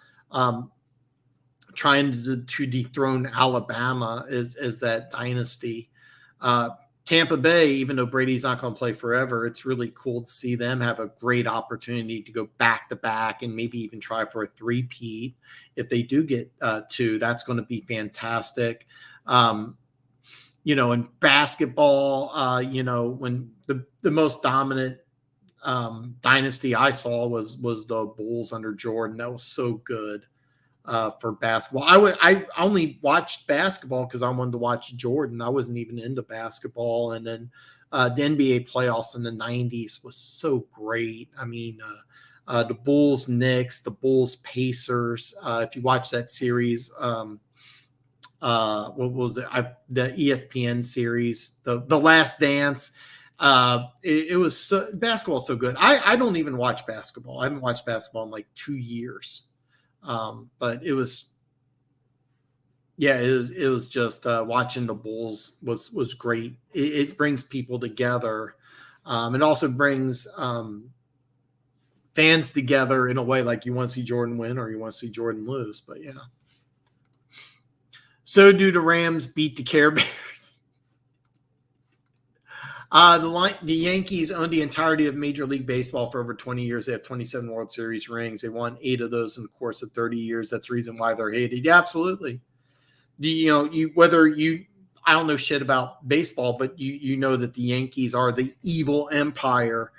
trying to dethrone Alabama is that dynasty. Tampa Bay, even though Brady's not going to play forever, it's really cool to see them have a great opportunity to go back to back and maybe even try for a three-peat. If they do get two, that's going to be fantastic. In basketball, when the most dominant dynasty I saw was the Bulls under Jordan. That was so good for basketball. I only watched basketball because I wanted to watch Jordan. I wasn't even into basketball. And then the NBA playoffs in the 90s was so great. I mean, the Bulls Knicks, the Bulls Pacers. If you watch that series, what was it? The ESPN series, the Last Dance. It was basketball so good. I don't even watch basketball. I haven't watched basketball in like 2 years. But it was just watching the Bulls was great. It brings people together. It also brings fans together in a way like you want to see Jordan win or you want to see Jordan lose. But yeah. So do the Rams beat the Care Bears. The Yankees own the entirety of Major League Baseball for over 20 years. They have 27 World Series rings. They won 8 of those in the course of 30 years. That's the reason why they're hated. Yeah, absolutely. I don't know shit about baseball, but you know that the Yankees are the evil empire.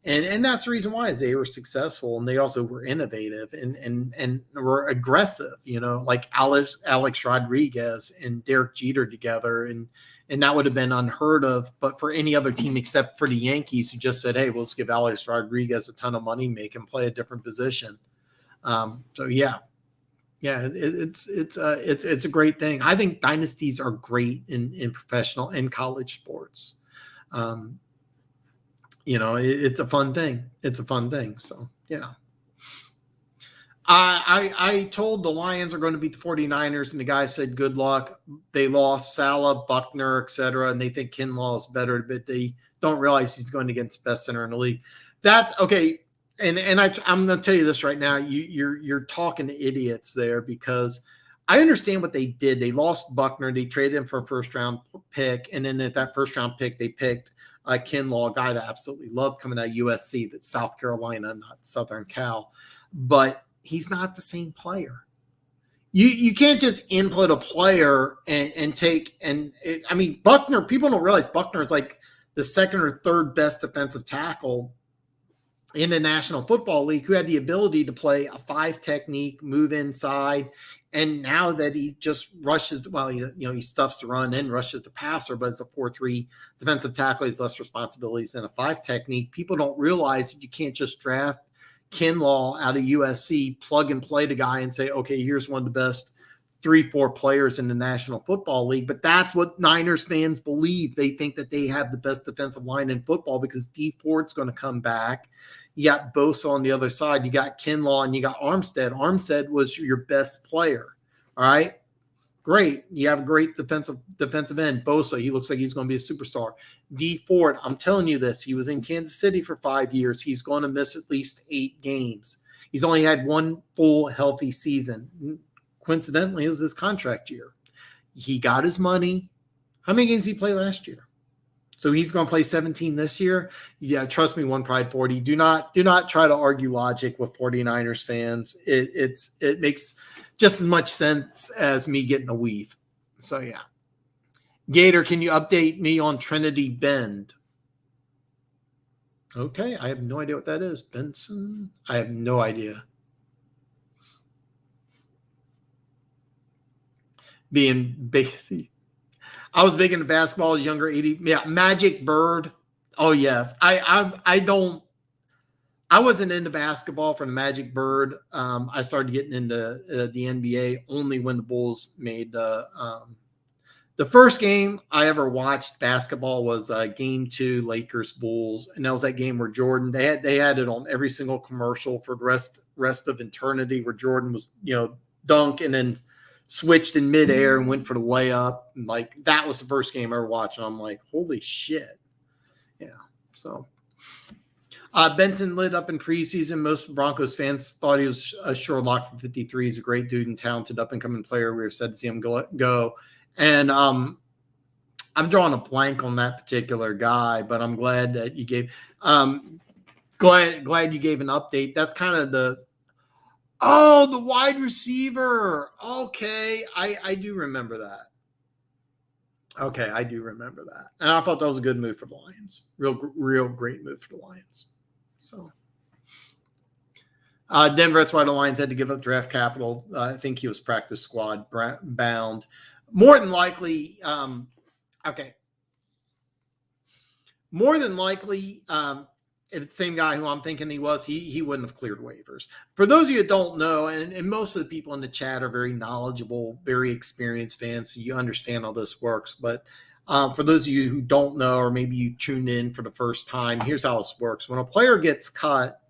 And that's the reason why is they were successful and they also were innovative and were aggressive, like Alex Rodriguez and Derek Jeter together. And that would have been unheard of, but for any other team except for the Yankees who just said, hey, well, let's give Alex Rodriguez a ton of money, make him play a different position. It's a great thing. I think dynasties are great in professional and college sports. It's a fun thing. So, yeah. I told the Lions are going to beat the 49ers, and the guy said, good luck. They lost Salah, Buckner, etc., and they think Kinlaw is better, but they don't realize he's going against the best center in the league. That's okay. And I'm going to tell you this right now. You're talking to idiots there because I understand what they did. They lost Buckner. They traded him for a first-round pick, and then at that first-round pick, they picked Kinlaw, a guy that I absolutely loved coming out of USC. That's South Carolina, not Southern Cal. But he's not the same player. You can't just input a player and take Buckner. People don't realize Buckner is like the second or third best defensive tackle in the National Football League who had the ability to play a 5 technique, move inside. And now that he just rushes, he stuffs the run and rushes the passer, but as a 4-3 defensive tackle, he has less responsibilities than a 5 technique. People don't realize that you can't just draft Kinlaw out of USC, plug and play the guy and say, okay, here's one of the best 3-4 players in the National Football League. But that's what Niners fans believe. They think that they have the best defensive line in football because Dee Ford's going to come back. You got Bosa on the other side. You got Kinlaw and you got Armstead. Armstead was your best player. All right. Great. You have a great defensive end. Bosa, he looks like he's going to be a superstar. Dee Ford, I'm telling you this. He was in Kansas City for 5 years. He's going to miss at least 8 games. He's only had 1 full healthy season. Coincidentally, it was his contract year. He got his money. How many games did he play last year? So he's going to play 17 this year. Yeah, trust me, one pride 40. Do not try to argue logic with 49ers fans. It makes just as much sense as me getting a weave. So, yeah. Gator, can you update me on Trinity Bend? Okay, I have no idea what that is. Benson? I have no idea. Being basic. I was big into basketball, younger 80. Yeah, Magic Bird. Oh, yes. I wasn't into basketball from the Magic Bird. I started getting into the NBA only when the Bulls made the first game I ever watched basketball was Game 2, Lakers Bulls, and that was that game where Jordan they had it on every single commercial for the rest of eternity where Jordan was dunk and then switched in midair and went for the layup. And like that was the first game I ever watched. And I'm like, holy shit. Yeah. So Benson lit up in preseason. Most Broncos fans thought he was a sure lock for 53. He's a great dude and talented up-and-coming player. We were sad to see him go. And I'm drawing a blank on that particular guy, but I'm glad that you gave glad you gave an update. That's kind of the wide receiver. Okay, I do remember that. Okay, I do remember that. And I thought that was a good move for the Lions. Real great move for the Lions. So Denver, that's why the Lions had to give up draft capital. I think he was practice squad bound. More than likely, more than likely, if it's the same guy who I'm thinking he was, he wouldn't have cleared waivers. For those of you that don't know, and most of the people in the chat are very knowledgeable, very experienced fans, so you understand how this works. But for those of you who don't know, or maybe you tuned in for the first time, here's how this works. When a player gets cut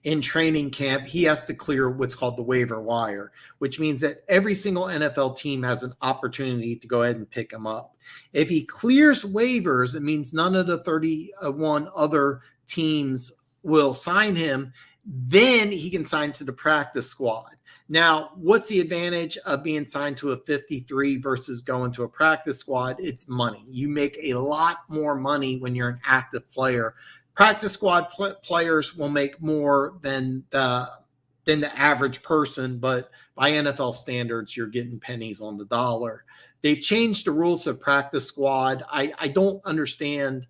in training camp, he has to clear what's called the waiver wire, which means that every single NFL team has an opportunity to go ahead and pick him up. If he clears waivers, it means none of the 31 other teams will sign him. Then he can sign to the practice squad. Now, what's the advantage of being signed to a 53 versus going to a practice squad? It's money. You make a lot more money when you're an active player. Practice squad players will make more than the average person, but by NFL standards, you're getting pennies on the dollar. They've changed the rules of practice squad. I don't understand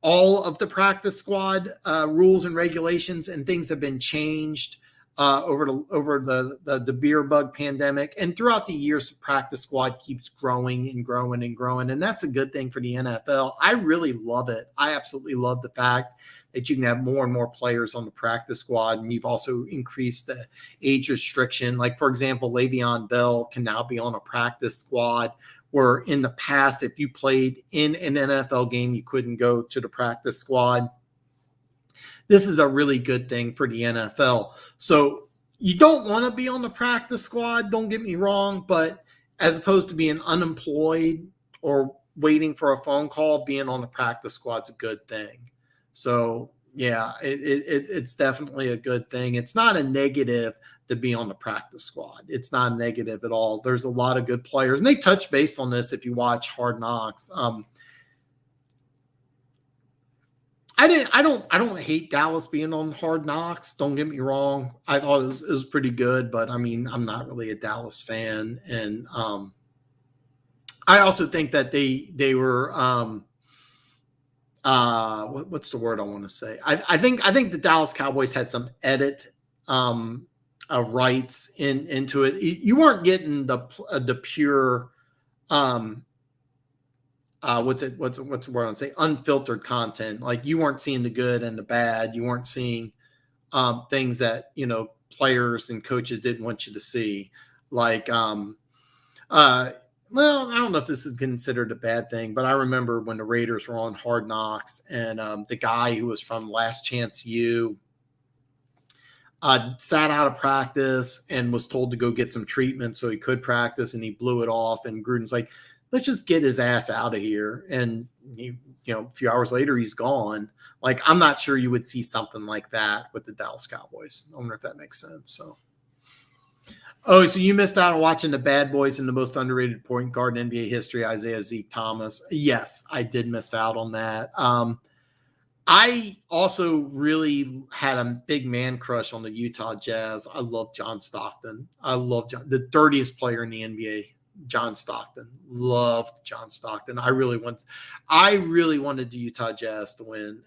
all of the practice squad rules and regulations, and things have been changed over the beer bug pandemic. And throughout the years, the practice squad keeps growing and growing and growing. And that's a good thing for the NFL. I really love it. I absolutely love the fact that you can have more and more players on the practice squad. And you've also increased the age restriction. Like, for example, Le'Veon Bell can now be on a practice squad, where in the past, if you played in an NFL game, you couldn't go to the practice squad. This is a really good thing for the NFL. So you don't want to be on the practice squad, don't get me wrong, but as opposed to being unemployed or waiting for a phone call, being on the practice squad's a good thing. So yeah, it's definitely a good thing. It's not a negative to be on the practice squad. It's not negative at all. There's a lot of good players, and they touch base on this if you watch Hard Knocks. I don't hate Dallas being on Hard Knocks. Don't get me wrong. I thought it was pretty good, but I mean, I'm not really a Dallas fan. And I also think that they were what's the word I want to say? I think the Dallas Cowboys had some edit rights into it. You weren't getting the pure what's the word I say? Unfiltered content. Like, you weren't seeing the good and the bad. You weren't seeing things that, players and coaches didn't want you to see. Like, well, I don't know if this is considered a bad thing, but I remember when the Raiders were on Hard Knocks, and the guy who was from Last Chance U sat out of practice and was told to go get some treatment so he could practice, and he blew it off. And Gruden's like, let's just get his ass out of here. And a few hours later, he's gone. Like, I'm not sure you would see something like that with the Dallas Cowboys. I wonder if that makes sense. So you missed out on watching the bad boys and the most underrated point guard in NBA history, Isaiah Zeke Thomas. Yes, I did miss out on that. I also really had a big man crush on the Utah Jazz. I love John Stockton. I love the dirtiest player in the NBA. John Stockton. Loved John Stockton. I really wanted the Utah Jazz to win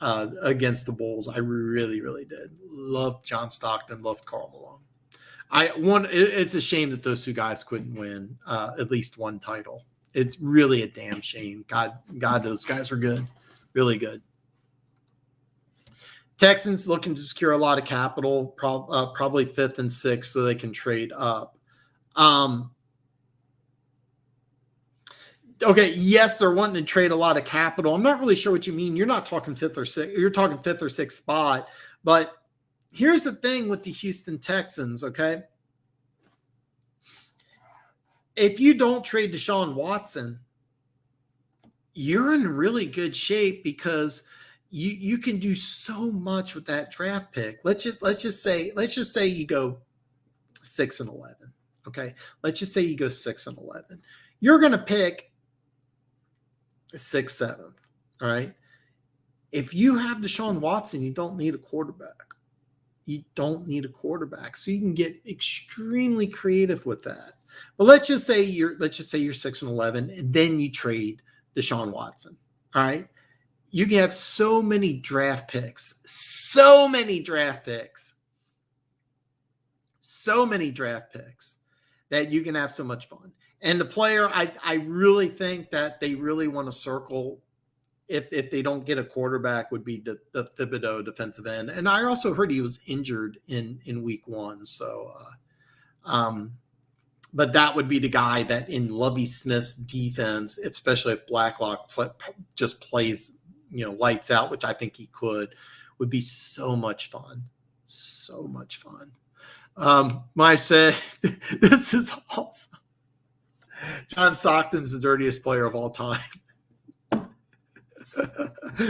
against the Bulls. I really, really did. Loved John Stockton. Loved Karl Malone. It's a shame that those two guys couldn't win at least one title. It's really a damn shame. God, those guys were good. Really good. Texans looking to secure a lot of capital, probably 5th and 6th, so they can trade up. Okay, yes, they're wanting to trade a lot of capital. I'm not really sure what you mean. You're not talking 5th or 6th. You're talking 5th or 6th spot. But here's the thing with the Houston Texans, okay? If you don't trade Deshaun Watson, you're in really good shape because you can do so much with that draft pick. Let's just say you go 6-11. Okay. Let's just say you go 6-11. You're going to pick 6th, 7th. All right. If you have Deshaun Watson, you don't need a quarterback. You don't need a quarterback. So you can get extremely creative with that. But let's just say you're 6-11, and then you trade Deshaun Watson. All right. You can have so many draft picks that you can have so much fun. And the player, I really think that they really want to circle if they don't get a quarterback would be the Thibodeau defensive end. And I also heard he was injured in week 1. So, but that would be the guy that in Lovie Smith's defense, especially if Blacklock just plays, lights out, which I think he could, would be so much fun. So much fun. I said, this is awesome. John Stockton's the dirtiest player of all time.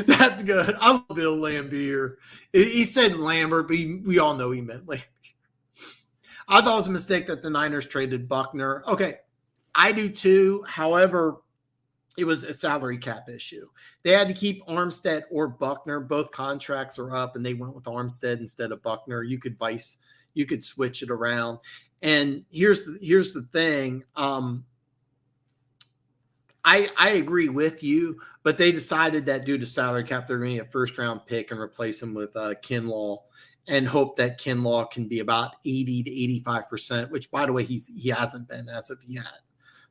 That's good. I love Bill Lambier. He said Lambert, but we all know he meant Lambier. I thought it was a mistake that the Niners traded Buckner. Okay, I do too. However, it was a salary cap issue. They had to keep Armstead or Buckner. Both contracts are up, and they went with Armstead instead of Buckner. You could switch it around. And here's the thing. I agree with you, but they decided that due to salary cap, they're going to get a first-round pick and replace him with Kinlaw and hope that Kinlaw can be about 80 to 85%, which, by the way, he hasn't been as of yet.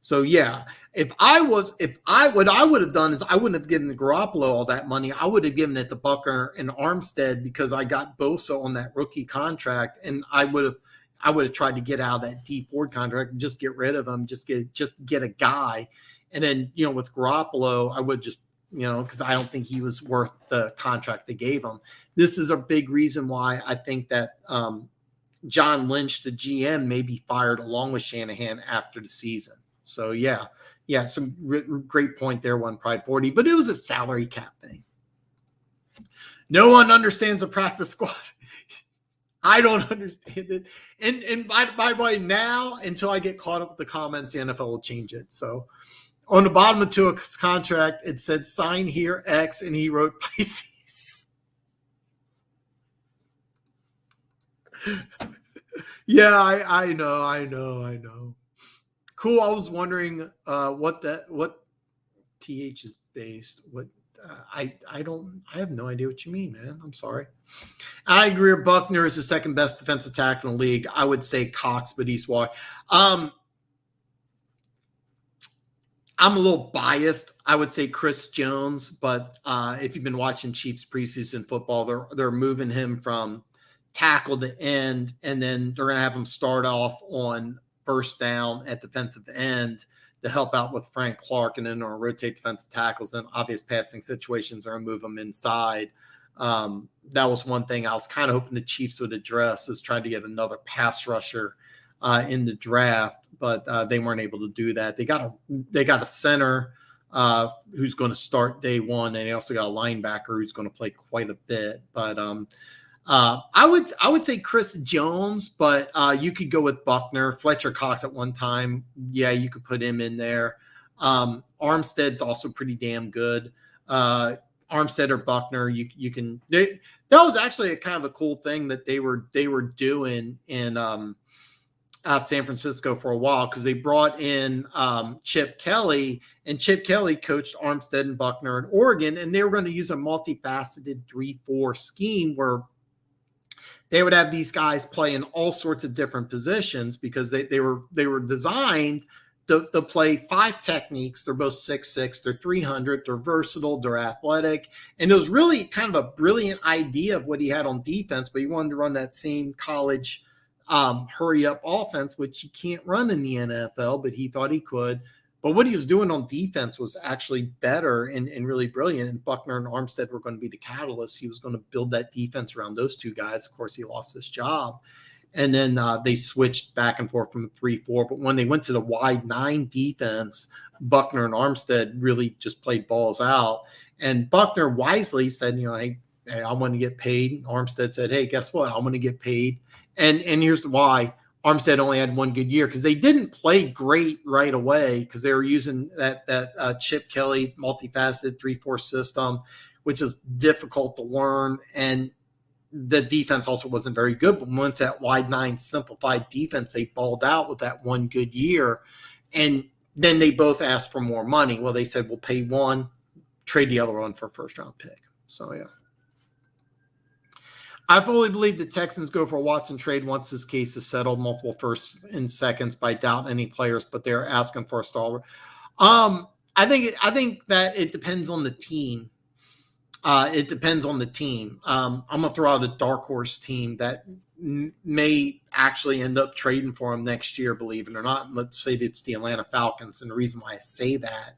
So, yeah, what I would have done is I wouldn't have given the Garoppolo all that money. I would have given it to Buckner and Armstead because I got Bosa on that rookie contract, and I would have tried to get out of that D Ford contract and just get rid of him, just get a guy. And then, with Garoppolo, I would just, because I don't think he was worth the contract they gave him. This is a big reason why I think that John Lynch, the GM, may be fired along with Shanahan after the season. So, yeah, some great point there, one Pride 40, but it was a salary cap thing. No one understands a practice squad. I don't understand it. And by the way, now, until I get caught up with the comments, the NFL will change it. So, on the bottom of Tua's contract, it said sign here X, and he wrote Pisces. Yeah, I know. Cool. I was wondering what TH is based. What I have no idea what you mean, man. I'm sorry. I agree. Buckner is the second best defensive tackle in the league. I would say Cox, but he's why. I'm a little biased. I would say Chris Jones, but if you've been watching Chiefs preseason football, they're moving him from tackle to end, and then they're going to have him start off on first down at defensive end to help out with Frank Clark, and then they'll rotate defensive tackles. And obvious passing situations are going to move them inside. That was one thing I was kind of hoping the Chiefs would address, is trying to get another pass rusher in the draft, but they weren't able to do that. They got a center who's going to start day one, and they also got a linebacker who's going to play quite a bit. But I would say Chris Jones, but you could go with Buckner. Fletcher Cox at one time, yeah, you could put him in there. Armstead's also pretty damn good. Armstead or Buckner, you can. That was actually a kind of a cool thing that they were doing in San Francisco for a while, because they brought in Chip Kelly, and Chip Kelly coached Armstead and Buckner in Oregon, and they were going to use a multifaceted 3-4 scheme where they would have these guys play in all sorts of different positions, because they were designed to play 5 techniques. They're both 6'6", they're 300, they're versatile, they're athletic, and it was really kind of a brilliant idea of what he had on defense, but he wanted to run that same college hurry up offense, which you can't run in the NFL, but he thought he could. But what he was doing on defense was actually better and really brilliant. And Buckner and Armstead were going to be the catalyst. He was going to build that defense around those two guys. Of course, he lost his job. And then they switched back and forth from 3-4. But when they went to the wide 9 defense, Buckner and Armstead really just played balls out. And Buckner wisely said, hey, I want to get paid. Armstead said, hey, guess what? I'm going to get paid. And here's why. Armstead only had one good year because they didn't play great right away because they were using that Chip Kelly multifaceted 3-4 system, which is difficult to learn. And the defense also wasn't very good, but once that wide 9 simplified defense, they balled out with that one good year. And then they both asked for more money. Well, they said, we'll pay one, trade the other one for a first-round pick. So, yeah. I fully believe the Texans go for a Watson trade once this case is settled, multiple firsts and seconds, but I doubt any players, but they're asking for a stalwart. I think that it depends on the team. It depends on the team. I'm going to throw out a dark horse team that may actually end up trading for him next year, believe it or not. Let's say it's the Atlanta Falcons. And the reason why I say that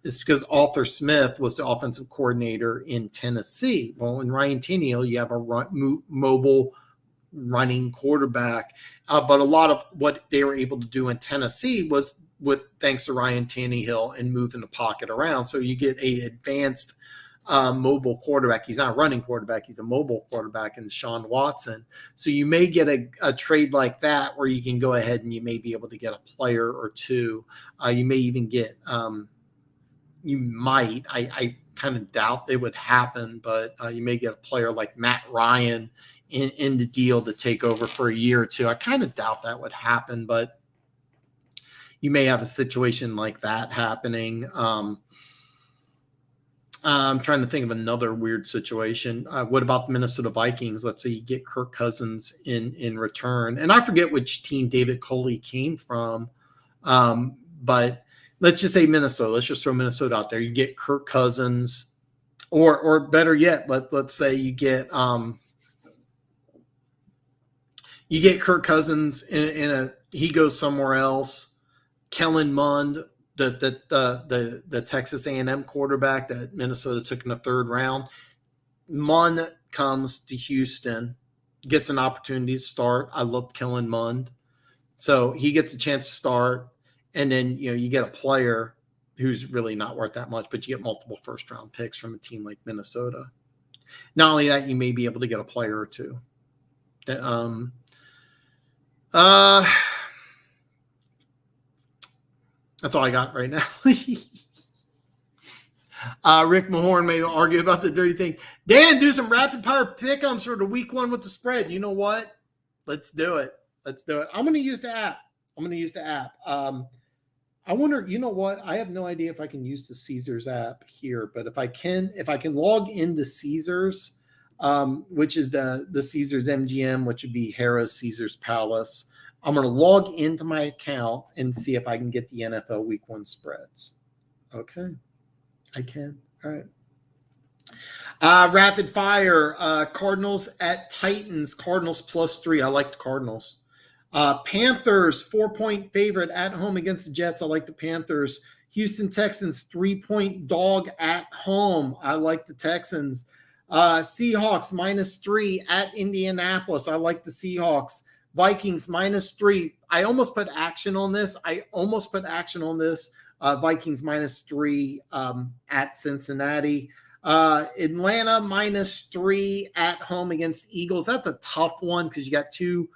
is because Arthur Smith was the offensive coordinator in Tennessee. Well, in Ryan Tannehill, you have a mobile running quarterback. But a lot of what they were able to do in Tennessee was thanks to Ryan Tannehill and moving the pocket around. So you get an advanced mobile quarterback. He's not a running quarterback. He's a mobile quarterback in Sean Watson. So you may get a trade like that where you can go ahead and you may be able to get a player or two. You may even get you might. I kind of doubt it would happen, but you may get a player like Matt Ryan in the deal to take over for a year or two. I kind of doubt that would happen, but you may have a situation like that happening. I'm trying to think of another weird situation. What about the Minnesota Vikings? Let's say you get Kirk Cousins in return. And I forget which team David Culley came from, but let's just say Minnesota. Let's just throw Minnesota out there. You get Kirk Cousins, or better yet, let's say you get Kirk Cousins he goes somewhere else. Kellen Mond, the Texas A&M quarterback that Minnesota took in the 3rd round, Mond comes to Houston, gets an opportunity to start. I love Kellen Mond, so he gets a chance to start. And then, you get a player who's really not worth that much, but you get multiple first-round picks from a team like Minnesota. Not only that, you may be able to get a player or two. That's all I got right now. Rick Mahorn may argue about the dirty thing. Dan, do some rapid-fire pick-ems for the week 1 with the spread. You know what? Let's do it. I'm going to use the app. I wonder, you know what? I have no idea if I can use the Caesars app here, but if I can log into Caesars, which is the Caesars MGM, which would be Harrah's Caesars Palace, I'm going to log into my account and see if I can get the NFL Week 1 spreads. Okay, I can. All right. Rapid fire. Cardinals at Titans. Cardinals +3. I like the Cardinals. Panthers 4-point favorite at home against the Jets. I like the Panthers. Houston Texans 3-point dog at home. I like the Texans. Seahawks -3 at Indianapolis. I like the Seahawks. Vikings -3. I almost put action on this. Vikings -3 at Cincinnati. Atlanta -3 at home against Eagles. That's a tough one because you got two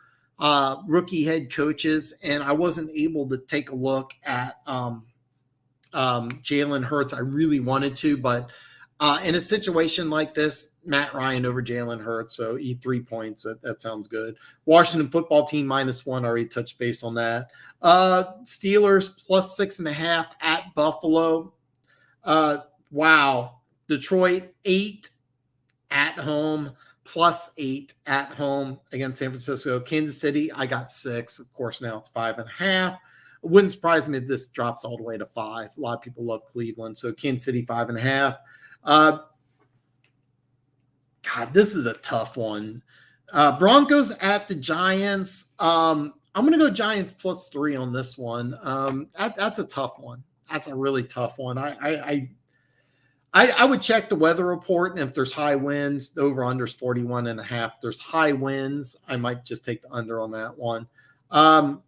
rookie head coaches, and I wasn't able to take a look at Jalen Hurts. I really wanted to, but in a situation like this, Matt Ryan over Jalen Hurts, so 3 points. That sounds good. Washington football team -1. Already touched base on that. Steelers +6.5 at Buffalo. Wow. Detroit 8 at home. +8 at home against San Francisco. Kansas City, I got 6. Of course, now it's 5.5. It wouldn't surprise me if this drops all the way to 5. A lot of people love Cleveland. So Kansas City 5.5. God, this is a tough one. Broncos at the Giants. I'm going to go Giants +3 on this one. That's a tough one. That's a really tough one. I would check the weather report, and if there's high winds, the over-under is 41.5. If there's high winds, I might just take the under on that one. God,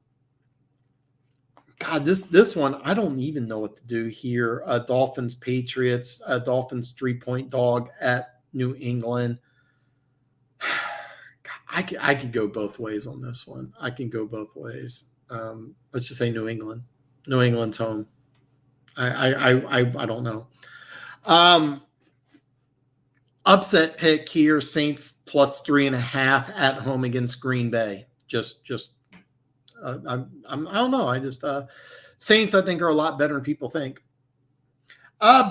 this one, I don't even know what to do here. Dolphins, Patriots, Dolphins 3-point dog at New England. I could go both ways on this one. I can go both ways. Let's just say New England. New England's home. I don't know. Upset pick here: Saints plus 3.5 at home against Green Bay. I don't know. Saints I think are a lot better than people think.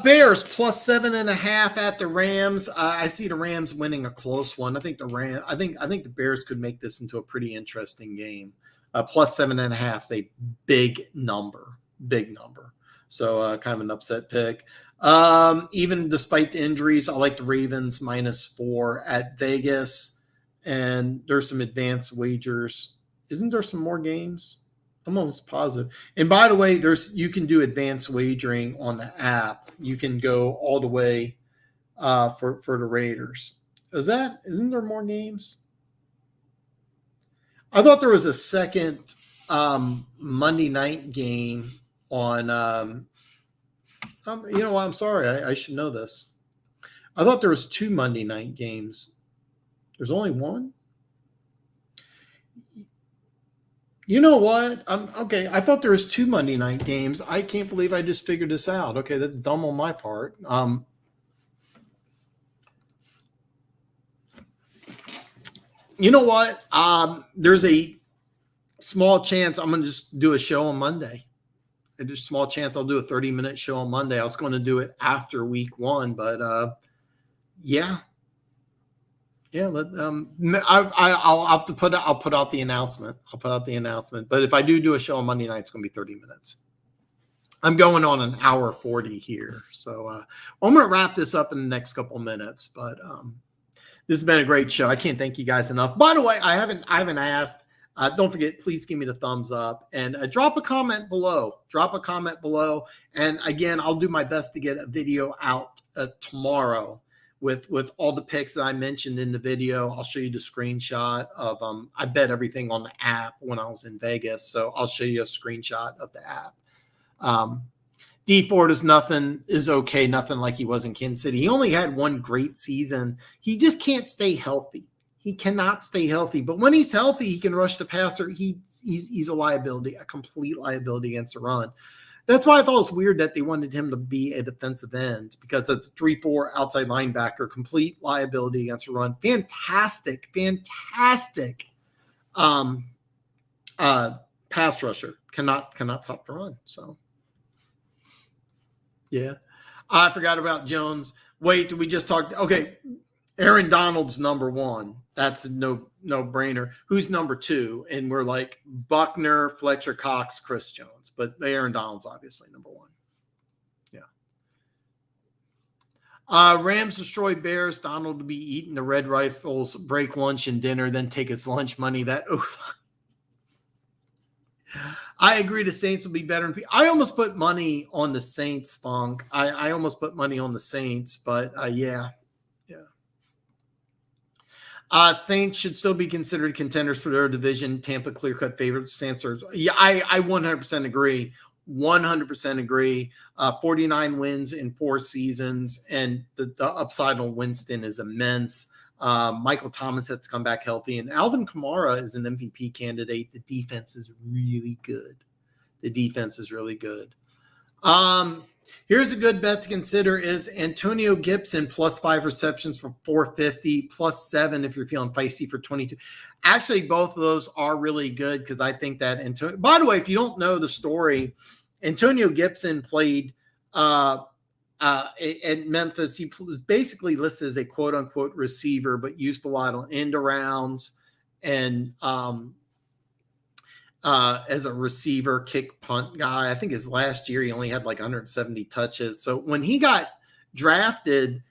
Bears plus 7.5 at the Rams. I see the Rams winning a close one. I think the Bears could make this into a pretty interesting game. Plus 7.5 is a big number. So kind of an upset pick. Even despite the injuries, I like the Ravens -4 at Vegas. And there's some advanced wagers. Isn't there some more games? I'm almost positive. And by the way, you can do advanced wagering on the app. You can go all the way for the Raiders. Isn't there more games? I thought there was a second Monday night game on. You know what? I'm sorry. I should know this. I thought there was 2 Monday night games. There's only one. You know what? Okay. I thought there was 2 Monday night games. I can't believe I just figured this out. Okay, that's dumb on my part. You know what? There's a small chance I'm going to just do a show on Monday. There's a small chance I'll do a 30-minute show on Monday. I was going to do it after week 1, but yeah. I'll have to I'll put out the announcement. But if I do a show on Monday night, it's going to be 30 minutes. I'm going on an hour 40 here. So I'm going to wrap this up in the next couple minutes, but this has been a great show. I can't thank you guys enough. By the way, I haven't asked. Don't forget, please give me the thumbs up and drop a comment below. And again, I'll do my best to get a video out tomorrow with all the picks that I mentioned in the video. I'll show you the screenshot of I bet everything on the app when I was in Vegas. So I'll show you a screenshot of the app. D Ford is okay, nothing like he was in Kansas City. He only had one great season. He just can't stay healthy. He cannot stay healthy. But when he's healthy, he can rush the passer. He's a liability, a complete liability against the run. That's why I thought it was weird that they wanted him to be a defensive end, because it's a 3-4 outside linebacker, complete liability against the run. Fantastic pass rusher. Cannot stop the run. So yeah. I forgot about Jones. Wait, did we just talk? Okay. Aaron Donald's number 1. That's a no-brainer. Who's number 2? And we're like Buckner, Fletcher Cox, Chris Jones. But Aaron Donald's obviously number 1. Yeah. Rams destroy Bears. Donald to be eating the Red Rifles, break lunch and dinner, then take his lunch money. I agree the Saints will be better. I almost put money on the Saints, Funk. I almost put money on the Saints, but yeah. Saints should still be considered contenders for their division. Tampa clear-cut favorites. Saints are, yeah, I 100% agree. 100% agree. 49 wins in 4 seasons, and the upside on Winston is immense. Michael Thomas has to come back healthy, and Alvin Kamara is an MVP candidate. The defense is really good. Here's a good bet to consider is Antonio Gibson plus 5 receptions for 450, plus 7 if you're feeling feisty for 22. Actually, both of those are really good because I think that Antonio. By the way, if you don't know the story, Antonio Gibson played at Memphis. He was basically listed as a quote unquote receiver, but used a lot on end arounds and as a receiver, kick, punt guy. I think his last year he only had like 170 touches. So when he got drafted,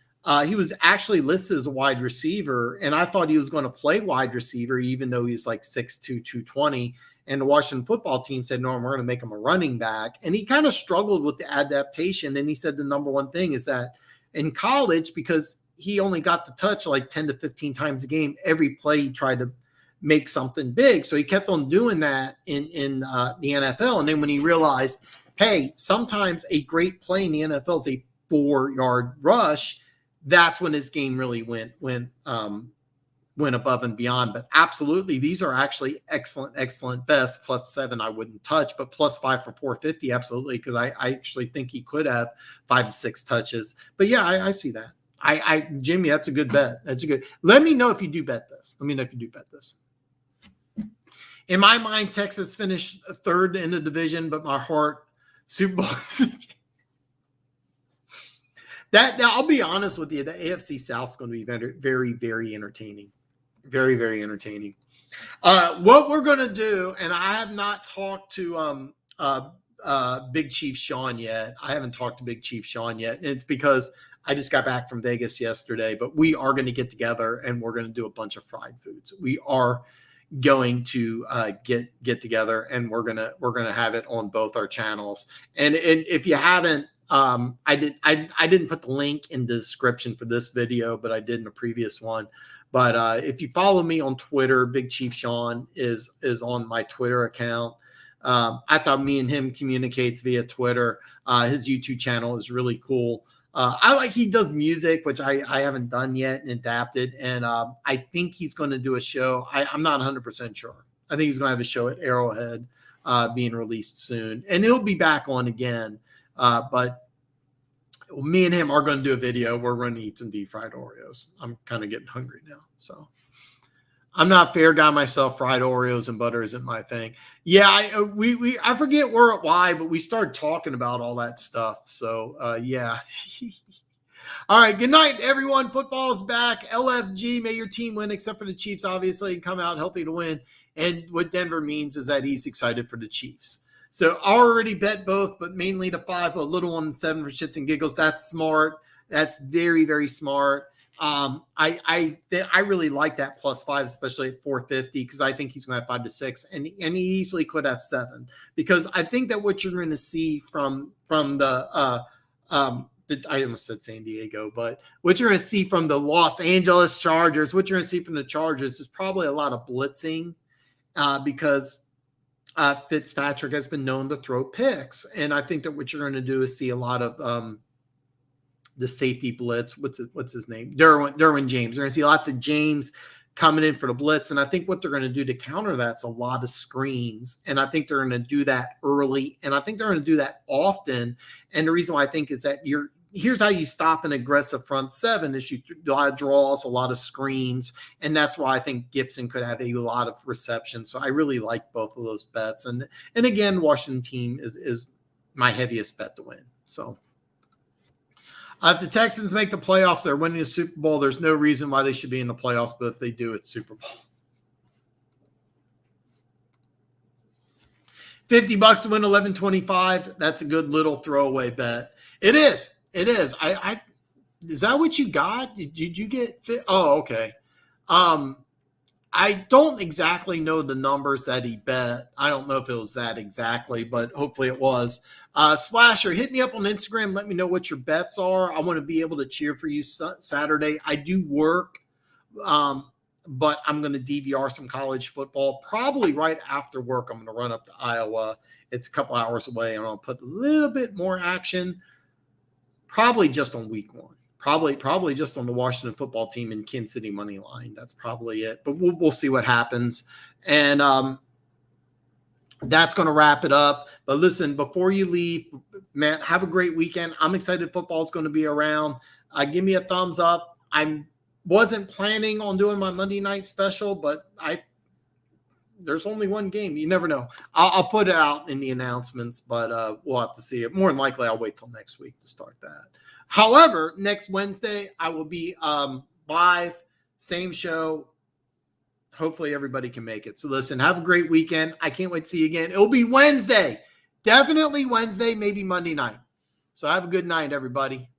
he was actually listed as a wide receiver, and I thought he was going to play wide receiver even though he's like 6'2", 220. And the Washington football team said, no, we're going to make him a running back. And he kind of struggled with the adaptation. And he said the number one thing is that in college because he only got to touch like 10 to 15 times a game. Every play he tried to make something big. So he kept on doing that in the NFL. And then when he realized, hey, sometimes a great play in the NFL is a 4-yard rush, that's when his game really went above and beyond. But absolutely, these are actually excellent bets. +7 I wouldn't touch, but +5 for 450, absolutely, because I actually think he could have 5 to 6 touches. But yeah, I see that. Jimmy, that's a good bet. That's a good. Let me know if you do bet this. In my mind, Texas finished third in the division, but my heart, Super Bowl. That now, I'll be honest with you, the AFC South is going to be very, very entertaining. Very, very entertaining. What we're going to do, and I have not talked to Big Chief Sean yet. I haven't talked to Big Chief Sean yet, and it's because I just got back from Vegas yesterday. But we are going to get together, and we're going to do a bunch of fried foods. We are going to get together, and we're gonna have it on both our channels. And if you haven't, I didn't put the link in the description for this video, but I did in a previous one. But if you follow me on Twitter, Big Chief Sean is on my Twitter account. That's how me and him communicates via Twitter. His YouTube channel is really cool. He does music, which I haven't done yet and adapted. And I think he's going to do a show. I'm not 100% sure. I think he's going to have a show at Arrowhead being released soon. And he'll be back on again. But me and him are going to do a video. We're going to eat some deep fried Oreos. I'm kind of getting hungry now. So I'm not a fair guy myself. Fried Oreos and butter isn't my thing. Yeah, I forget why, but we started talking about all that stuff. So yeah. All right. Good night, everyone. Football is back. LFG, may your team win, except for the Chiefs, obviously, and come out healthy to win. And what Denver means is that he's excited for the Chiefs. So I already bet both, but mainly the 5, but a little 1 and 7 for shits and giggles. That's smart. That's very, very smart. I really like that +5, especially at 450, because I think he's going to have 5 to 6, and he easily could have 7, because I think that what you're going to see from the I almost said San Diego, but what you're going to see from the Los Angeles Chargers, what you're going to see from the Chargers is probably a lot of blitzing, because Fitzpatrick has been known to throw picks. And I think that what you're going to do is see a lot of the safety blitz. What's his name? Derwin James. You're going to see lots of James coming in for the blitz. And I think what they're going to do to counter that's a lot of screens. And I think they're going to do that early. And I think they're going to do that often. And the reason why I think is that here's how you stop an aggressive front 7 is you draws a lot of screens. And that's why I think Gibson could have a lot of reception. So I really like both of those bets. And again, Washington team is my heaviest bet to win. So if the Texans make the playoffs, they're winning the Super Bowl. There's no reason why they should be in the playoffs, but if they do, it's Super Bowl. $50 to win 1125. That's a good little throwaway bet. It is. Is that what you got? Did you get fit? Oh, okay. I don't exactly know the numbers that he bet. I don't know if it was that exactly, but hopefully it was. Slasher, hit me up on Instagram. Let me know what your bets are. I want to be able to cheer for you Saturday. I do work, but I'm going to DVR some college football. Probably right after work, I'm going to run up to Iowa. It's a couple hours away. I'm going to put a little bit more action. Probably just on week 1. Probably just on the Washington football team and Kansas City money line. That's probably it. But we'll see what happens. And that's going to wrap it up. But listen, before you leave, man, have a great weekend. I'm excited football is going to be around. Give me a thumbs up. I wasn't planning on doing my Monday night special, but there's only one game. You never know. I'll put it out in the announcements, but we'll have to see it. More than likely, I'll wait till next week to start that. However, next Wednesday, I will be live, same show. Hopefully, everybody can make it. So listen, have a great weekend. I can't wait to see you again. It'll be Wednesday. Definitely Wednesday, maybe Monday night. So have a good night, everybody.